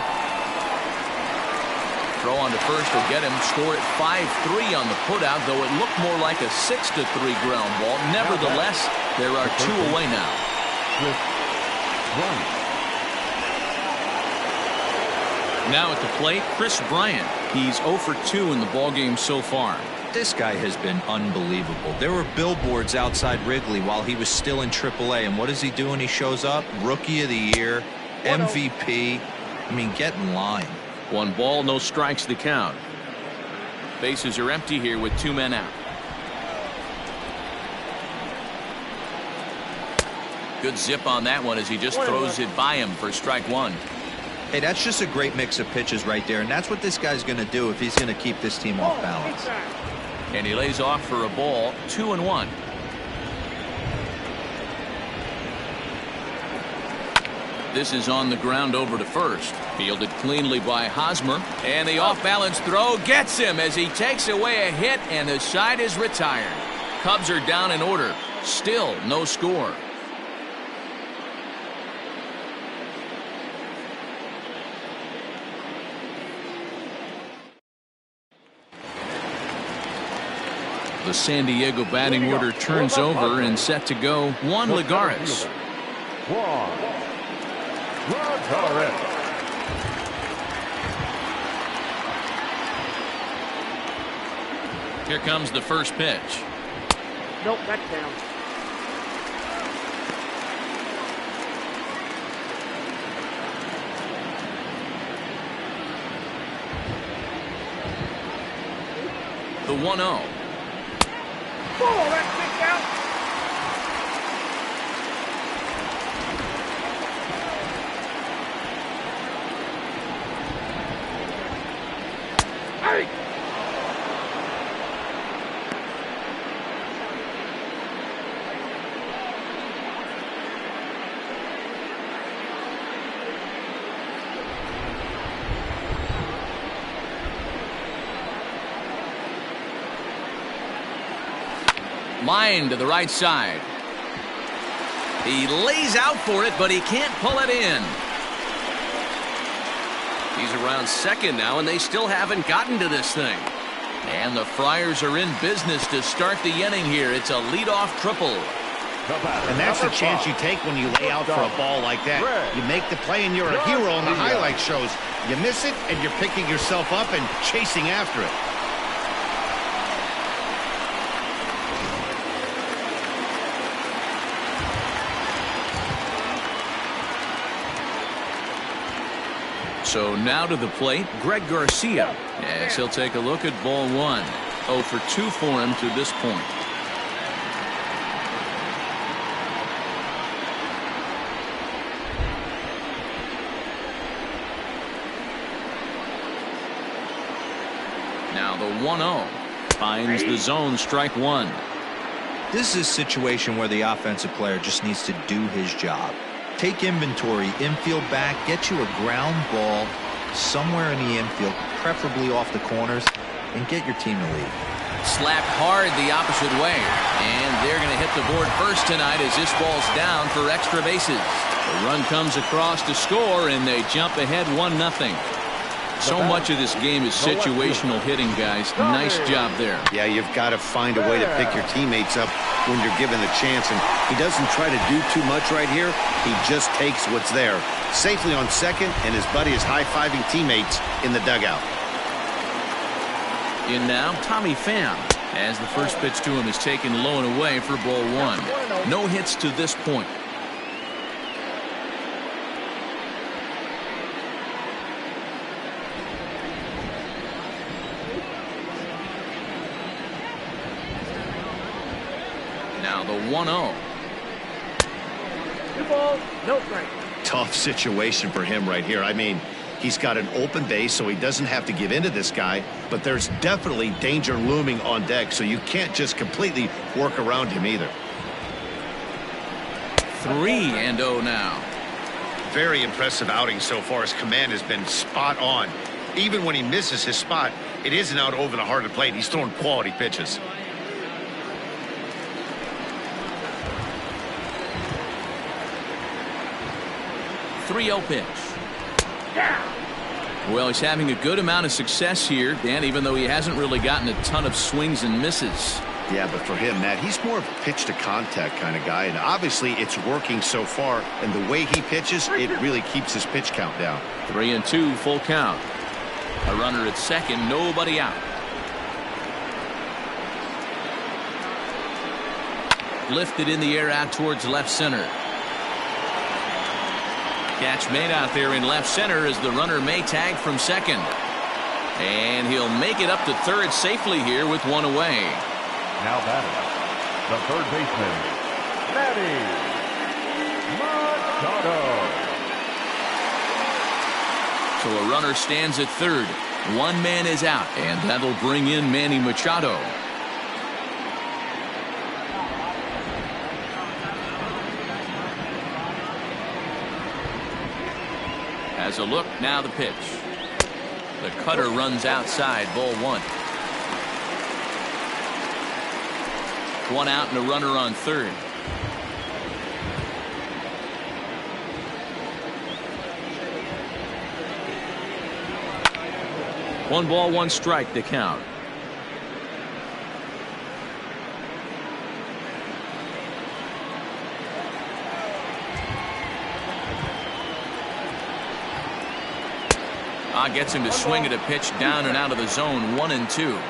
Throw on to first will get him. Score at 5-3 on the putout, though it looked more like a 6-3 ground ball. Nevertheless, there are 2 away now. Now at the plate, Chris Bryant. He's 0 for 2 in the ballgame so far. This guy has been unbelievable. There were billboards outside Wrigley while he was still in AAA, and what does he do when he shows up? Rookie of the Year, MVP. I mean, get in line. 1 ball, no strikes to count. Bases are empty here with 2 men out. Good zip on that one as he just throws it by him for strike 1. Hey, that's just a great mix of pitches right there, and that's what this guy's going to do if he's going to keep this team off balance. And he lays off for a ball. 2-1. This is on the ground over to first. Fielded cleanly by Hosmer. And the off-balance throw gets him as he takes away a hit, and the side is retired. Cubs are down in order. Still no score. The San Diego batting order turns over and set to go. Juan Lagares. Here comes the first pitch. Nope, that's down. The 1-0. Oh, that's kicked out. Hey! Line to the right side. He lays out for it, but he can't pull it in. He's around second now, and they still haven't gotten to this thing. And the Friars are in business to start the inning here. It's a leadoff triple. And that's the chance you take when you lay out for a ball like that. You make the play, and you're a hero on the highlight shows. You miss it, and you're picking yourself up and chasing after it. So now to the plate, Greg Garcia, as he'll take a look at ball one. 0 for 2 for him to this point. Now the 1-0 finds the zone, strike one. This is a situation where the offensive player just needs to do his job. Take inventory, infield back, get you a ground ball somewhere in the infield, preferably off the corners, and get your team to lead. Slapped hard the opposite way, and they're going to hit the board first tonight as this ball's down for extra bases. The run comes across to score, and they jump ahead 1-0. So much of this game is situational hitting, guys. Nice job there. Yeah, you've got to find a way to pick your teammates up when you're given the chance, and he doesn't try to do too much right here. He just takes what's there. Safely on second, and his buddy is high-fiving teammates in the dugout. In now, Tommy Pham, as the first pitch to him is taken low and away for ball one. No hits to this point. Now the 1-0. 2 balls, no strike. Tough situation for him right here. I mean, he's got an open base, so he doesn't have to give in to this guy, but there's definitely danger looming on deck, so you can't just completely work around him either. 3-0 now. Very impressive outing so far. His command has been spot on. Even when he misses his spot, it isn't out over the heart of the plate. He's throwing quality pitches. Pitch. Well, he's having a good amount of success here, Dan, even though he hasn't really gotten a ton of swings and misses. Yeah, but for him, Matt, he's more of a pitch to contact kind of guy, and obviously it's working so far, and the way he pitches, it really keeps his pitch count down. 3-2, full count. A runner at second, nobody out. Lifted in the air out towards left center. Catch made out there in left center as the runner may tag from second. And he'll make it up to third safely here with one away. Now batting, the third baseman, Manny Machado. So a runner stands at third. One man is out, and that'll bring in Manny Machado. As a look, now the pitch. The cutter runs outside, ball one. One out and a runner on third. One ball, one strike to count. Gets him to swing at a pitch down and out of the zone. 1-2.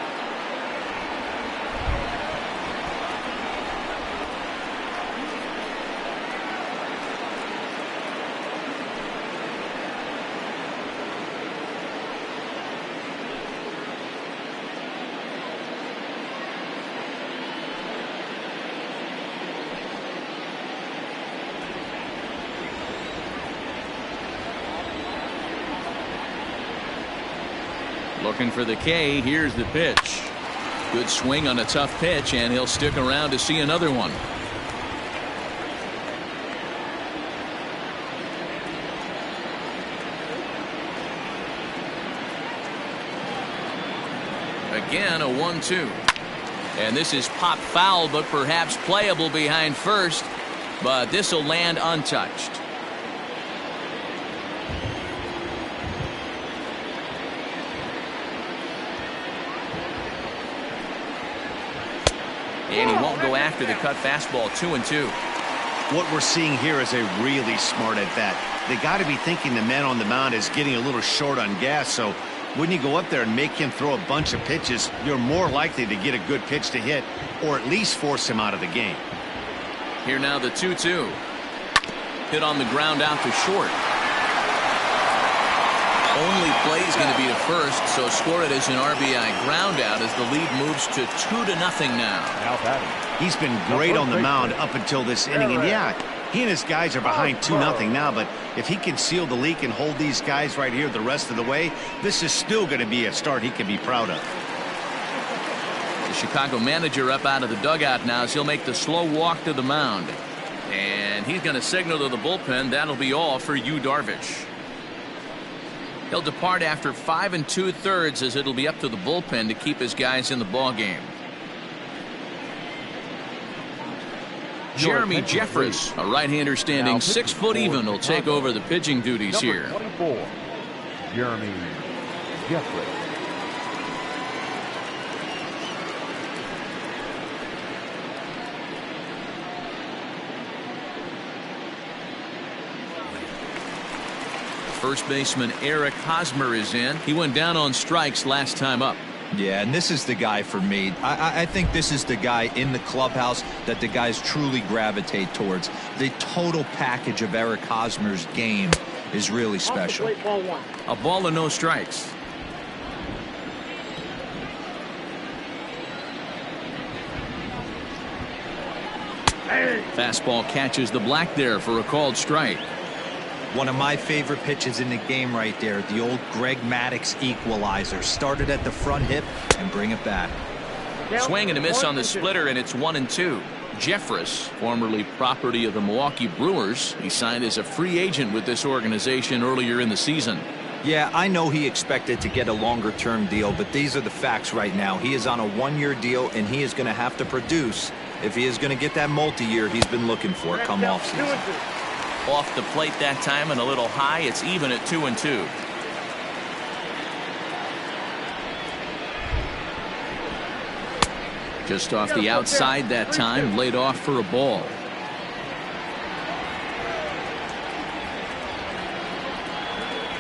Looking for the K. Here's the pitch. Good swing on a tough pitch, and he'll stick around to see another one. Again, a 1-2. And this is pop foul, but perhaps playable behind first. But this will land untouched. And he won't go after the cut fastball. 2-2. What we're seeing here is a really smart at bat. They got to be thinking the man on the mound is getting a little short on gas, so when you go up there and make him throw a bunch of pitches, you're more likely to get a good pitch to hit or at least force him out of the game. Here now the 2-2. Hit on the ground out to short. Only play is going to be to first, so score it as an RBI ground out as the lead moves to 2-0 now. He's been great on the mound up until this inning, and yeah, he and his guys are behind 2-0 now, but if he can seal the leak and hold these guys right here the rest of the way, this is still going to be a start he can be proud of. The Chicago manager up out of the dugout now as he'll make the slow walk to the mound. And he's going to signal to the bullpen. That'll be all for Yu Darvish. He'll depart after 5 2/3 as it'll be up to the bullpen to keep his guys in the ball game. Jeremy Jeffress, a right-hander standing 6 foot even, will take over the pitching duties here. 24, Jeremy Jeffress. First baseman Eric Hosmer is in. He went down on strikes last time up. Yeah, and this is the guy for me. I think this is the guy in the clubhouse that the guys truly gravitate towards. The total package of Eric Hosmer's game is really special. A ball and no strikes. Fastball catches the black there for a called strike. One of my favorite pitches in the game right there, the old Greg Maddux equalizer. Started at the front hip and bring it back. Swing and a miss on the splitter, and it's 1-2. Jeffress, formerly property of the Milwaukee Brewers, he signed as a free agent with this organization earlier in the season. Yeah, I know he expected to get a longer-term deal, but these are the facts right now. He is on a one-year deal, and he is going to have to produce if he is going to get that multi-year he's been looking for come offseason. Off the plate that time and a little high. It's even at 2-2. Just off the outside that time, laid off for a ball.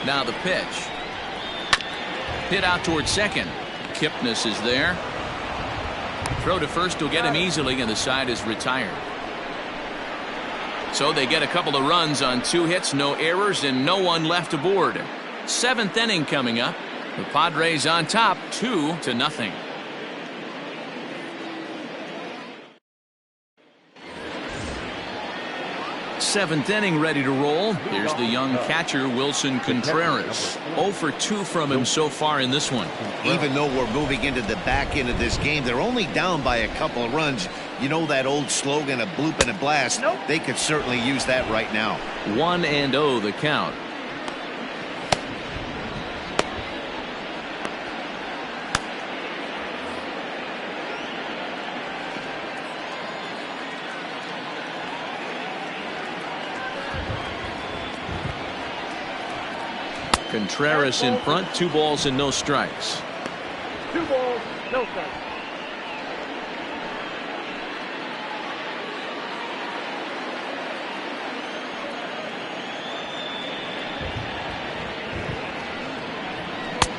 Now the pitch. Hit out towards second. Kipnis is there. Throw to first will get him easily, and the side is retired. So they get a couple of runs on 2 hits, no errors, and no one left aboard. 7th inning coming up. The Padres on top, 2-0. Seventh inning ready to roll. Here's the young catcher Wilson Contreras. 0 for 2 from him so far in this one. Even though we're moving into the back end of this game, they're only down by a couple of runs. You know that old slogan, a bloop and a blast? Nope. They could certainly use that right now. 1-0 the count. Contreras in front, 2 balls and no strikes. 2 balls, no strikes.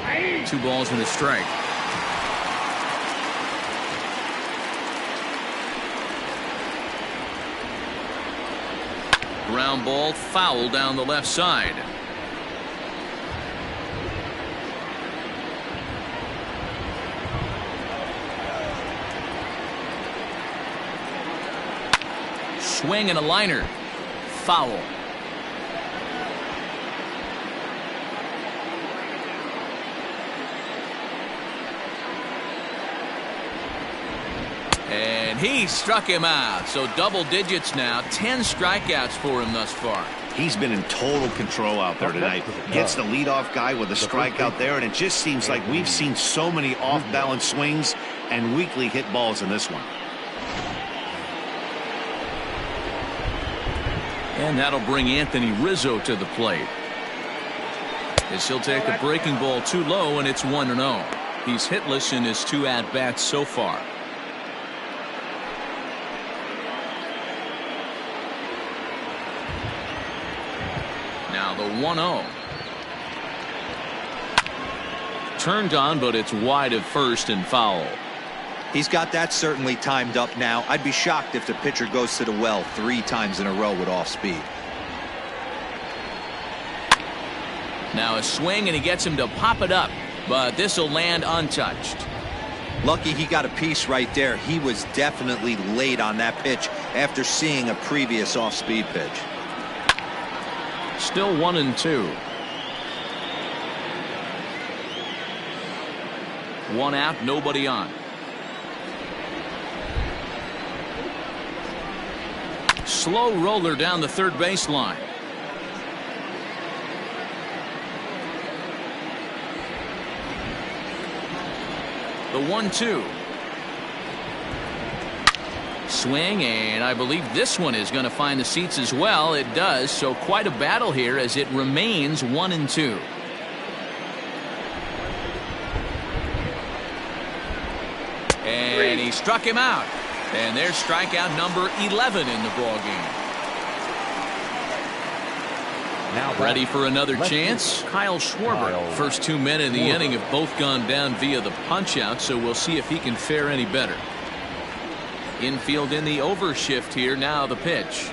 Hey. 2 balls and a strike. Ground ball, foul down the left side. Swing and a liner. Foul. And he struck him out. So double digits now. 10 strikeouts for him thus far. He's been in total control out there tonight. Gets the leadoff guy with a strikeout there, and it just seems like we've seen so many off-balance swings and weakly hit balls in this one. And that'll bring Anthony Rizzo to the plate. As he'll take a breaking ball too low, and it's 1-0. He's hitless in his 2 at-bats so far. Now the 1-0. Turned on, but it's wide of first and foul. He's got that certainly timed up now. I'd be shocked if the pitcher goes to the well 3 times in a row with off speed. Now a swing, and he gets him to pop it up, but this will land untouched. Lucky he got a piece right there. He was definitely late on that pitch after seeing a previous off-speed pitch. Still 1-2. 1 out, nobody on. Slow roller down the third baseline. The 1-2. Swing, and I believe this one is going to find the seats as well. It does, so quite a battle here as it remains 1-2. And he struck him out. And there's strikeout number 11 in the ball game. Now ready for another chance. Kyle Schwarber. First 2 men in the inning have both gone down via the punch out, so we'll see if he can fare any better. Infield in the overshift here. Now the pitch.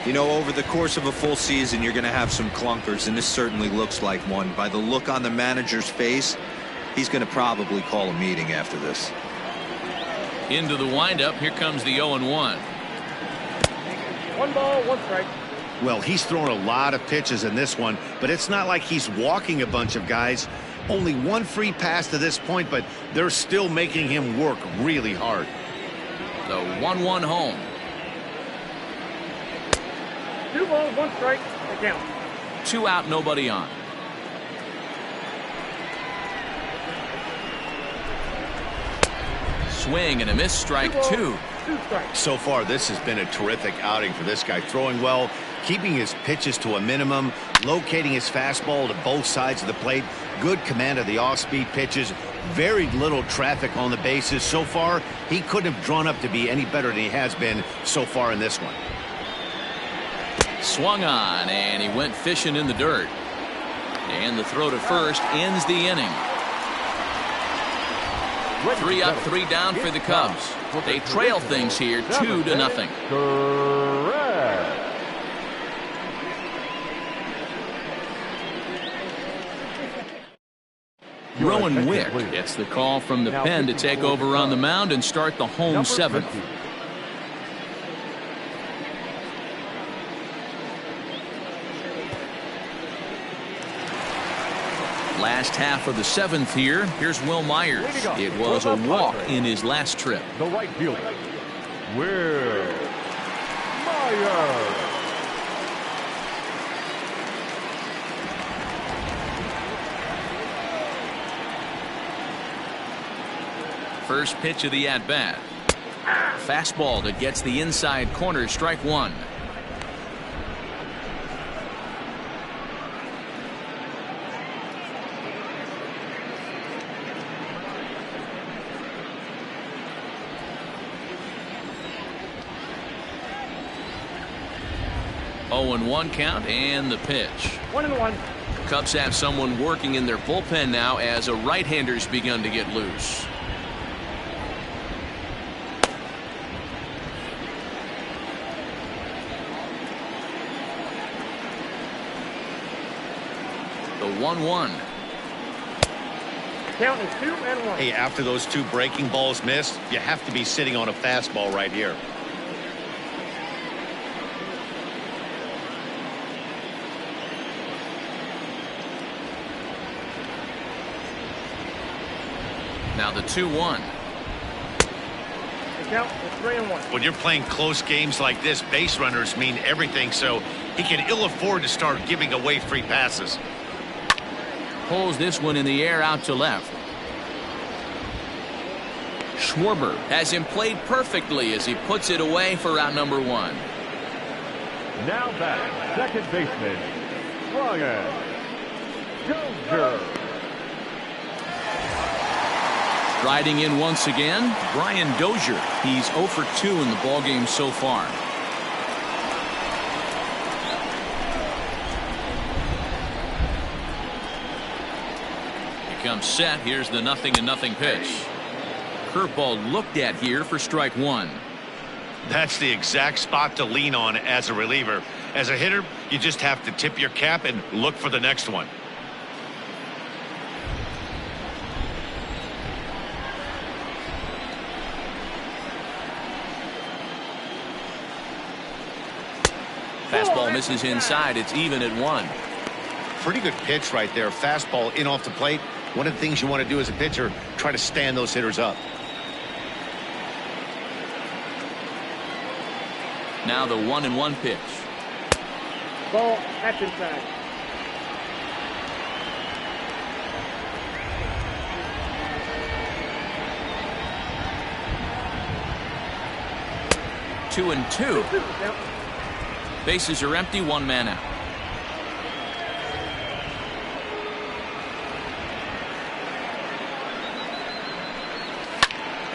You know, over the course of a full season, you're going to have some clunkers, and this certainly looks like one. By the look on the manager's face, he's going to probably call a meeting after this. Into the windup. Here comes the 0-1. 1 ball, 1 strike. Well, he's thrown a lot of pitches in this one, but it's not like he's walking a bunch of guys. Only 1 free pass to this point, but they're still making him work really hard. The 1-1 home. 2 balls, 1 strike. The count. 2 out, nobody on. Swing and a miss, strike 2. 2 strikes. So far, this has been a terrific outing for this guy. Throwing well, keeping his pitches to a minimum, locating his fastball to both sides of the plate, good command of the off-speed pitches, very little traffic on the bases. So far, he couldn't have drawn up to be any better than he has been so far in this one. Swung on, and he went fishing in the dirt. And the throw to first ends the inning. 3 up, 3 down for the Cubs. They trail things here 2-0. Correct. Rowan Wick gets the call from the pen to take over on the mound and start the home 7th. Last half of the 7th here. Here's Will Myers. It was a walk in his last trip. The right fielder, Will Myers. First pitch of the at-bat. Fastball that gets the inside corner, strike 1. Oh, and 1 count, and the pitch. 1-1. Cubs have someone working in their bullpen now as a right-hander's begun to get loose. The 1-1. Count is 2-1. Hey, after those 2 breaking balls missed, you have to be sitting on a fastball right here. Now the 2-1. Count is 3-1. When you're playing close games like this, base runners mean everything, so he can ill afford to start giving away free passes. Pulls this one in the air out to left. Schwarber has him played perfectly as he puts it away for out number 1. Now back, second baseman, Ryan Dozier. Riding in once again, Brian Dozier. He's 0 for 2 in the ballgame so far. He comes set. Here's the 0-0 pitch. Curveball looked at here for strike 1. That's the exact spot to lean on as a reliever. As a hitter, you just have to tip your cap and look for the next one. Fastball misses inside. It's even at 1. Pretty good pitch right there. Fastball in off the plate. One of the things you want to do as a pitcher, try to stand those hitters up. Now the 1-1 pitch. Ball, that's inside. Two and two. Count. Bases are empty. 1 man out.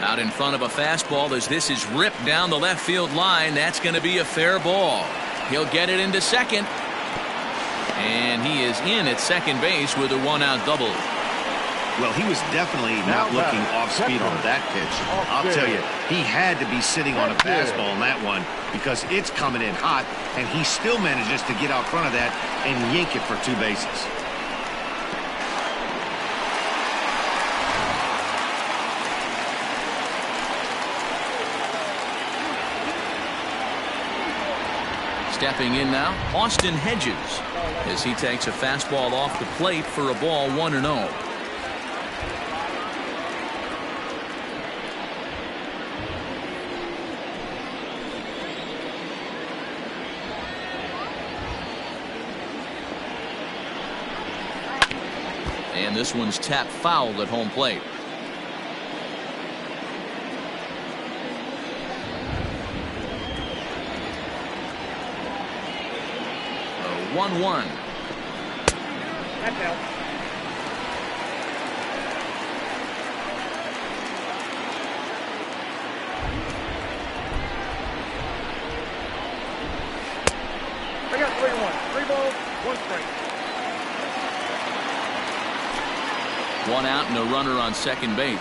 Out in front of a fastball as this is ripped down the left field line. That's going to be a fair ball. He'll get it into second. And he is in at second base with a 1-out double. Well, he was definitely not looking off speed on that pitch. I'll tell you, he had to be sitting on a fastball on that one because it's coming in hot, and he still manages to get out front of that and yank it for 2 bases. Stepping in now, Austin Hedges, as he takes a fastball off the plate for a ball 1-0. And this one's tapped foul at home plate. 1-1. That's out. I got 3-1. 3 balls, 1 strike. 1 out and a runner on second base.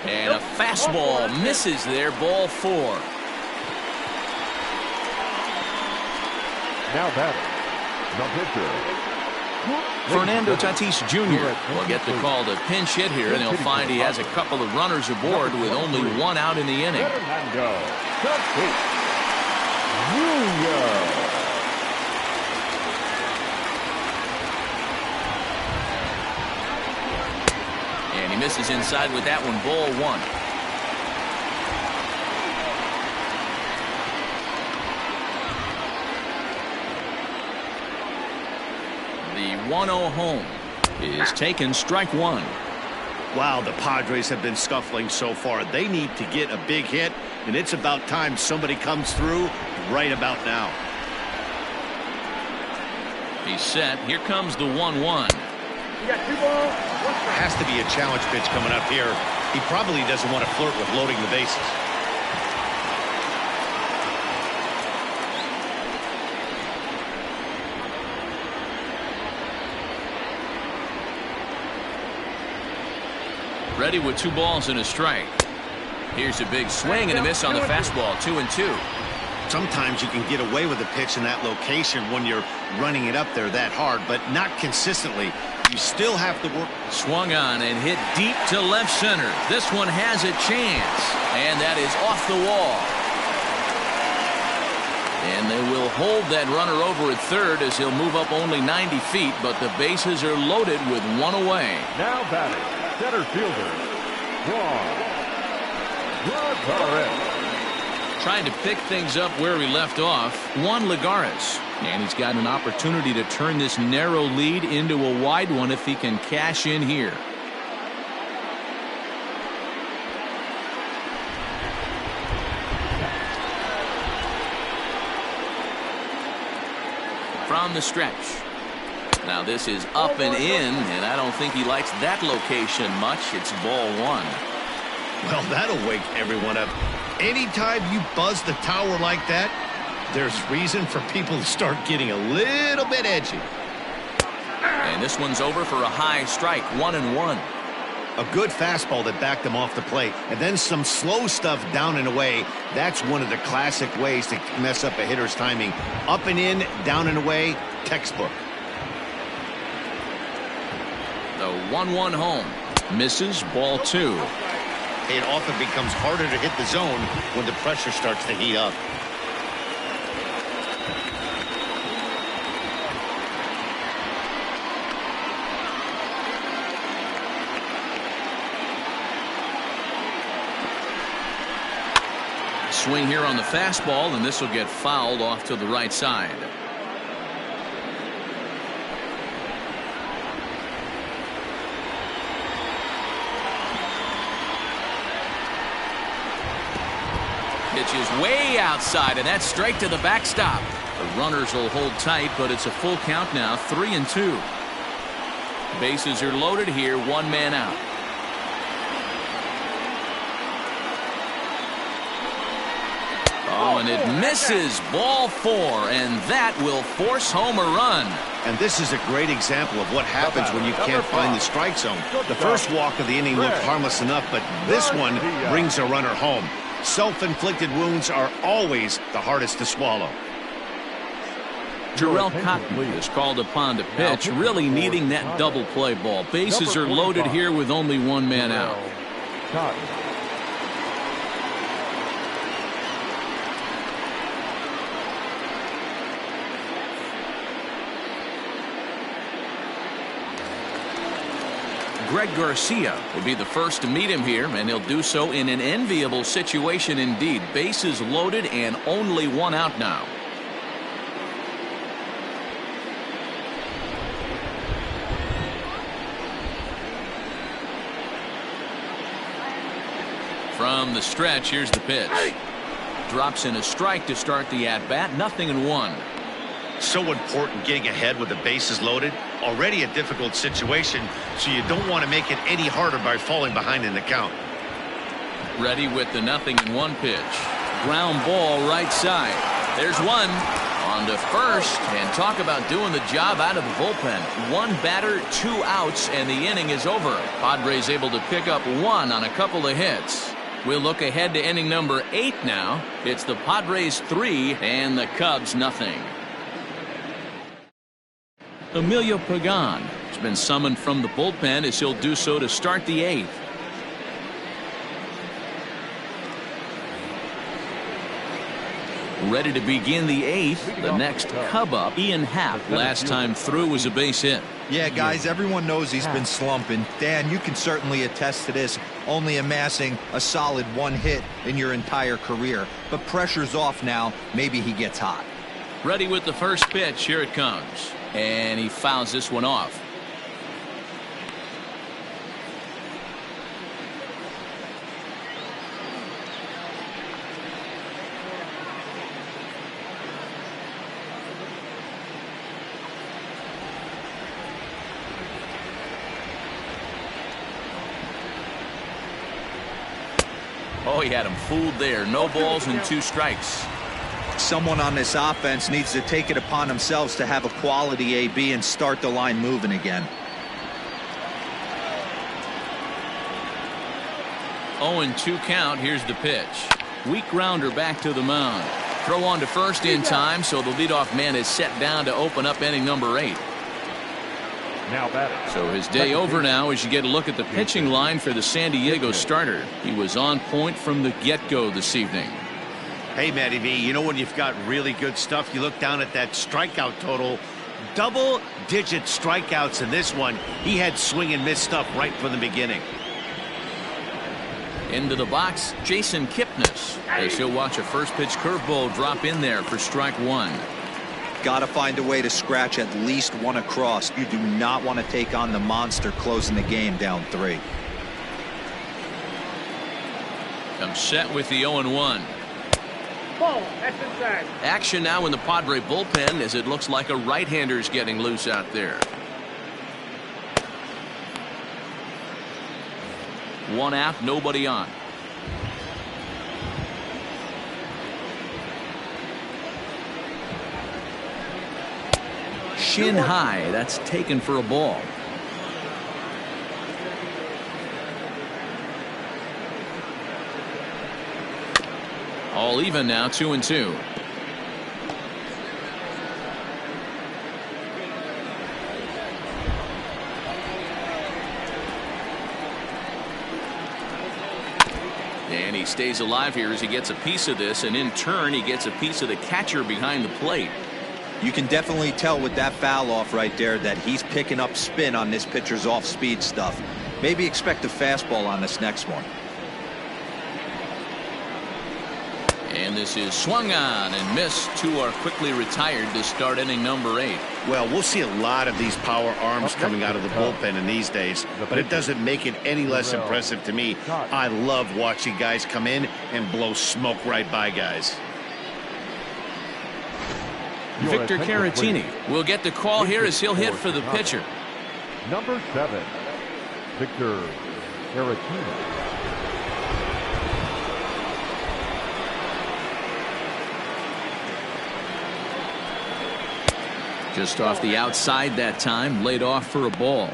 And a fastball misses there. Ball 4. Now batting, the pitcher, Fernando Tatis Jr. will get the call to pinch hit here, and he'll find he has a couple of runners aboard with only 1 out in the inning. Fernando Tatis Jr. And he misses inside with that one. Ball 1. The 1-0 home is taken. Strike 1. Wow, the Padres have been scuffling so far. They need to get a big hit, and it's about time somebody comes through right about now. He's set. Here comes the 1-1. You got 2 balls, 1 strike. Has to be a challenge pitch coming up here. He probably doesn't want to flirt with loading the bases. Ready with 2 balls and a strike. Here's a big swing and a miss on the fastball. 2-2. Sometimes you can get away with a pitch in that location when you're running it up there that hard, but not consistently. You still have to work. Swung on and hit deep to left center. This one has a chance, and that is off the wall. And They will hold that runner over at third as he'll move up only 90 feet, but the bases are loaded with one away. Now batting, center fielder, Juan. Trying to pick things up where he left off, Juan Lagares. And he's got an opportunity to turn this narrow lead into a wide one if he can cash in here. From the stretch. Now this is up and in, and I don't think he likes that location much. It's ball one. Well, that'll wake everyone up. Anytime you buzz the tower like that, there's reason for people to start getting a little bit edgy. And this one's over for a high strike, 1-1. A good fastball that backed him off the plate, and then some slow stuff down and away. That's one of the classic ways to mess up a hitter's timing. Up and in, down and away, textbook. The 1-1 home. Misses, ball two. It often becomes harder to hit the zone when the pressure starts to heat up. Swing here on the fastball, and this will get fouled off to the right side. Pitch is way outside, and that's straight to the backstop. The runners will hold tight, but it's a full count now, 3-2. Bases are loaded here, one man out. Oh, and it misses, ball four, and that will force home a run. And this is a great example of what happens when you can't find the strike zone. The first walk of the inning looked harmless enough, but this one brings a runner home. Self-inflicted wounds are always the hardest to swallow. Jarrell Cotton is called upon to pitch, really needing that double play ball. Bases are loaded here with only one man out. Greg Garcia will be the first to meet him here, and he'll do so in an enviable situation indeed. Bases loaded and only one out now. From the stretch, here's the pitch. Drops in a strike to start the at-bat, 0-1. So important getting ahead with the bases loaded. Already a difficult situation, so you don't want to make it any harder by falling behind in the count. Ready with the 0-1 pitch. Ground ball right side. There's one. On to first, and talk about doing the job out of the bullpen. One batter, 2 outs, and the inning is over. Padres able to pick up one on a couple of hits. We'll look ahead to inning number 8 now. It's the Padres 3 and the Cubs 0. Emilio Pagan has been summoned from the bullpen as he'll do so to start the 8th. Ready to begin the 8th. The next Cub up, Ian Happ, last time through was a base hit. Yeah, guys, everyone knows he's been slumping. Dan, you can certainly attest to this, only amassing a solid 1 hit in your entire career. But pressure's off now. Maybe he gets hot. Ready with the first pitch. Here it comes. And he fouls this one off. Oh, he had him fooled there. No balls and 2 strikes. Someone on this offense needs to take it upon themselves to have a quality AB and start the line moving again. 0-2 count. Here's the pitch. Weak grounder back to the mound. Throw on to first in time, so the leadoff man is set down to open up inning number 8. Now batting. So his day over now as you get a look at the pitching line for the San Diego starter. He was on point from the get-go this evening. Hey, Matty V, you know when you've got really good stuff, you look down at that strikeout total. Double-digit strikeouts in this one. He had swing and miss stuff right from the beginning. Into the box, Jason Kipnis, as he'll watch a first pitch curveball drop in there for strike one. Got to find a way to scratch at least one across. You do not want to take on the monster closing the game down 3. Comes set with the 0-1. Ball. That's inside. Action now in the Padre bullpen as it looks like a right-hander's getting loose out there. 1 out, nobody on. Shin high, that's taken for a ball. All even now, 2-2. And he stays alive here as he gets a piece of this, and in turn he gets a piece of the catcher behind the plate. You can definitely tell with that foul off right there that he's picking up spin on this pitcher's off-speed stuff. Maybe expect a fastball on this next one. And this is swung on and missed. 2 are quickly retired to start inning number 8. Well, we'll see a lot of these power arms coming out of the bullpen in these days, but it doesn't make it any less impressive to me. I love watching guys come in and blow smoke right by guys. Victor Caratini will get the call here as he'll hit for the pitcher. Number 7, Victor Caratini. Just off the outside that time, laid off for a ball.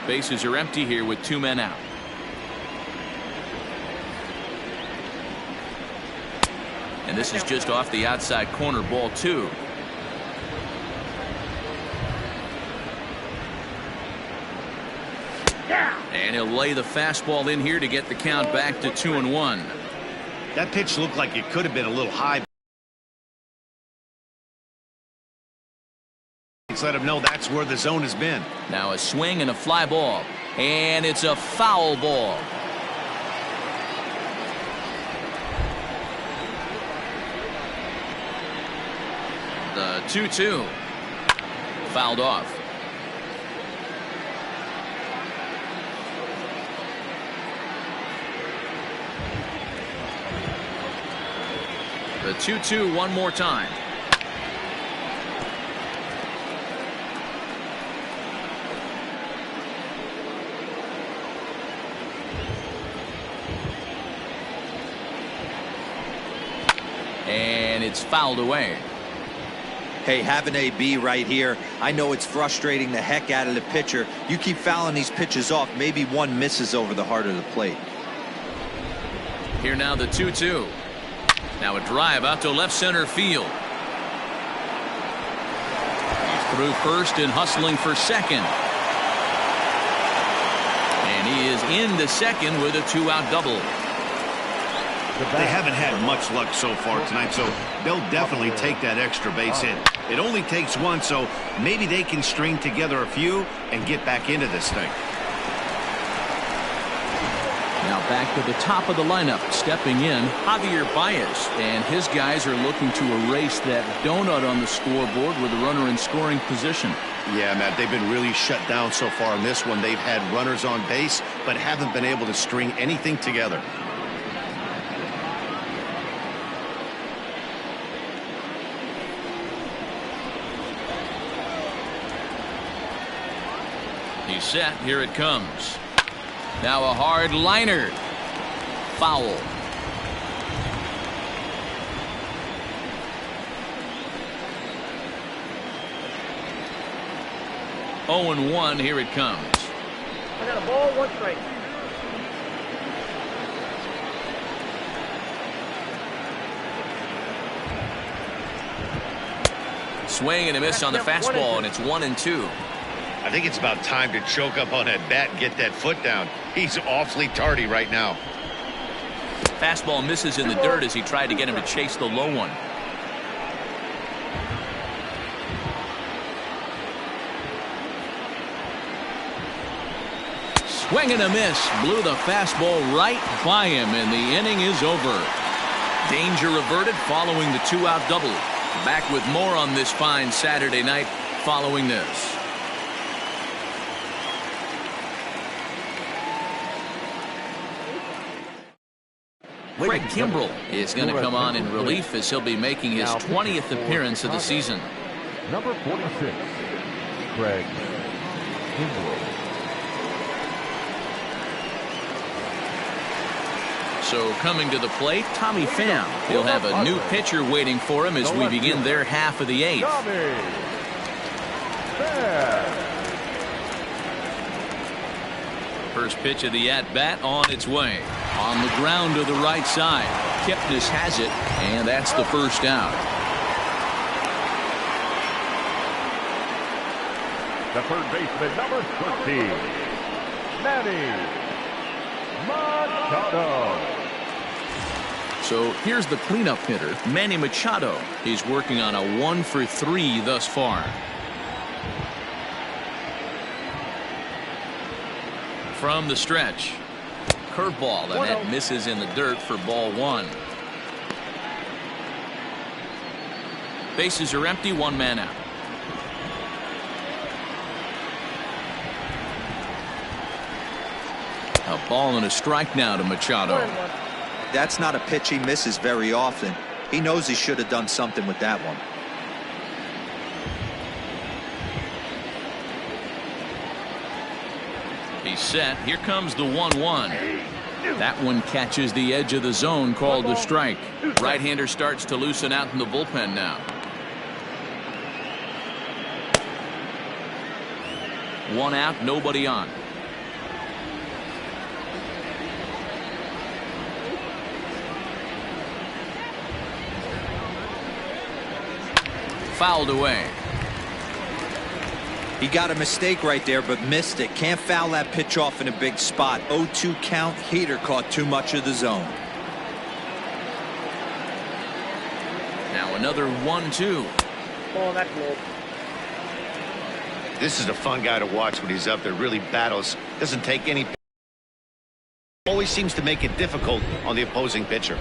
Bases are empty here with 2 men out. And this is just off the outside corner, ball 2. And he'll lay the fastball in here to get the count back to 2-1. That pitch looked like it could have been a little high. Let's let him know that's where the zone has been. Now a swing and a fly ball. And it's a foul ball. The 2-2. Fouled off. The 2-2 one more time. And it's fouled away. Hey, have an AB right here. I know it's frustrating the heck out of the pitcher. You keep fouling these pitches off, maybe one misses over the heart of the plate. Here now the 2-2. Now a drive out to left center field. He's through first and hustling for second. And he is into second with a 2-out double. They haven't had much luck so far tonight, so they'll definitely take that extra base hit. It only takes one, so maybe they can string together a few and get back into this thing. Now back to the top of the lineup, stepping in, Javier Baez, and his guys are looking to erase that donut on the scoreboard with a runner in scoring position. Yeah, Matt, they've been really shut down so far in this one. They've had runners on base, but haven't been able to string anything together. He's set. Here it comes. Now a hard liner. Foul. Oh and 1. Here it comes. I got a ball, 1 strike. Swing and a miss on the fastball, and it's 1-2. I think it's about time to choke up on that bat and get that foot down. He's awfully tardy right now. Fastball misses in the dirt as he tried to get him to chase the low one. Swing and a miss. Blew the fastball right by him, and the inning is over. Danger averted following the two-out double. Back with more on this fine Saturday night following this. Craig Kimbrell is going to come on in relief as he'll be making his 20th appearance of the season. Number 46, Craig Kimbrell. So coming to the plate, Tommy Pham. He'll have a new pitcher waiting for him as we begin their half of the eighth. First pitch of the at-bat on its way. On the ground to the right side. Kipnis has it, and that's the first out. The third baseman, number 13, Manny Machado. So here's the cleanup hitter, Manny Machado. He's working on a 1-for-3 thus far. From the stretch. Curveball, and that misses in the dirt for ball one. Bases are empty, one man out. A ball and a strike now to Machado. That's not a pitch he misses very often. He knows he should have done something with that one. He's set. Here comes the 1-1. That one catches the edge of the zone, called a strike. Right-hander starts to loosen out in the bullpen now. One out, nobody on. Fouled away. He got a mistake right there, but missed it. Can't foul that pitch off in a big spot. 0-2 count. Heater caught too much of the zone. Now another 1-2. Oh, that's low. This is a fun guy to watch when he's up there. Really battles. Doesn't take any. Always seems to make it difficult on the opposing pitcher.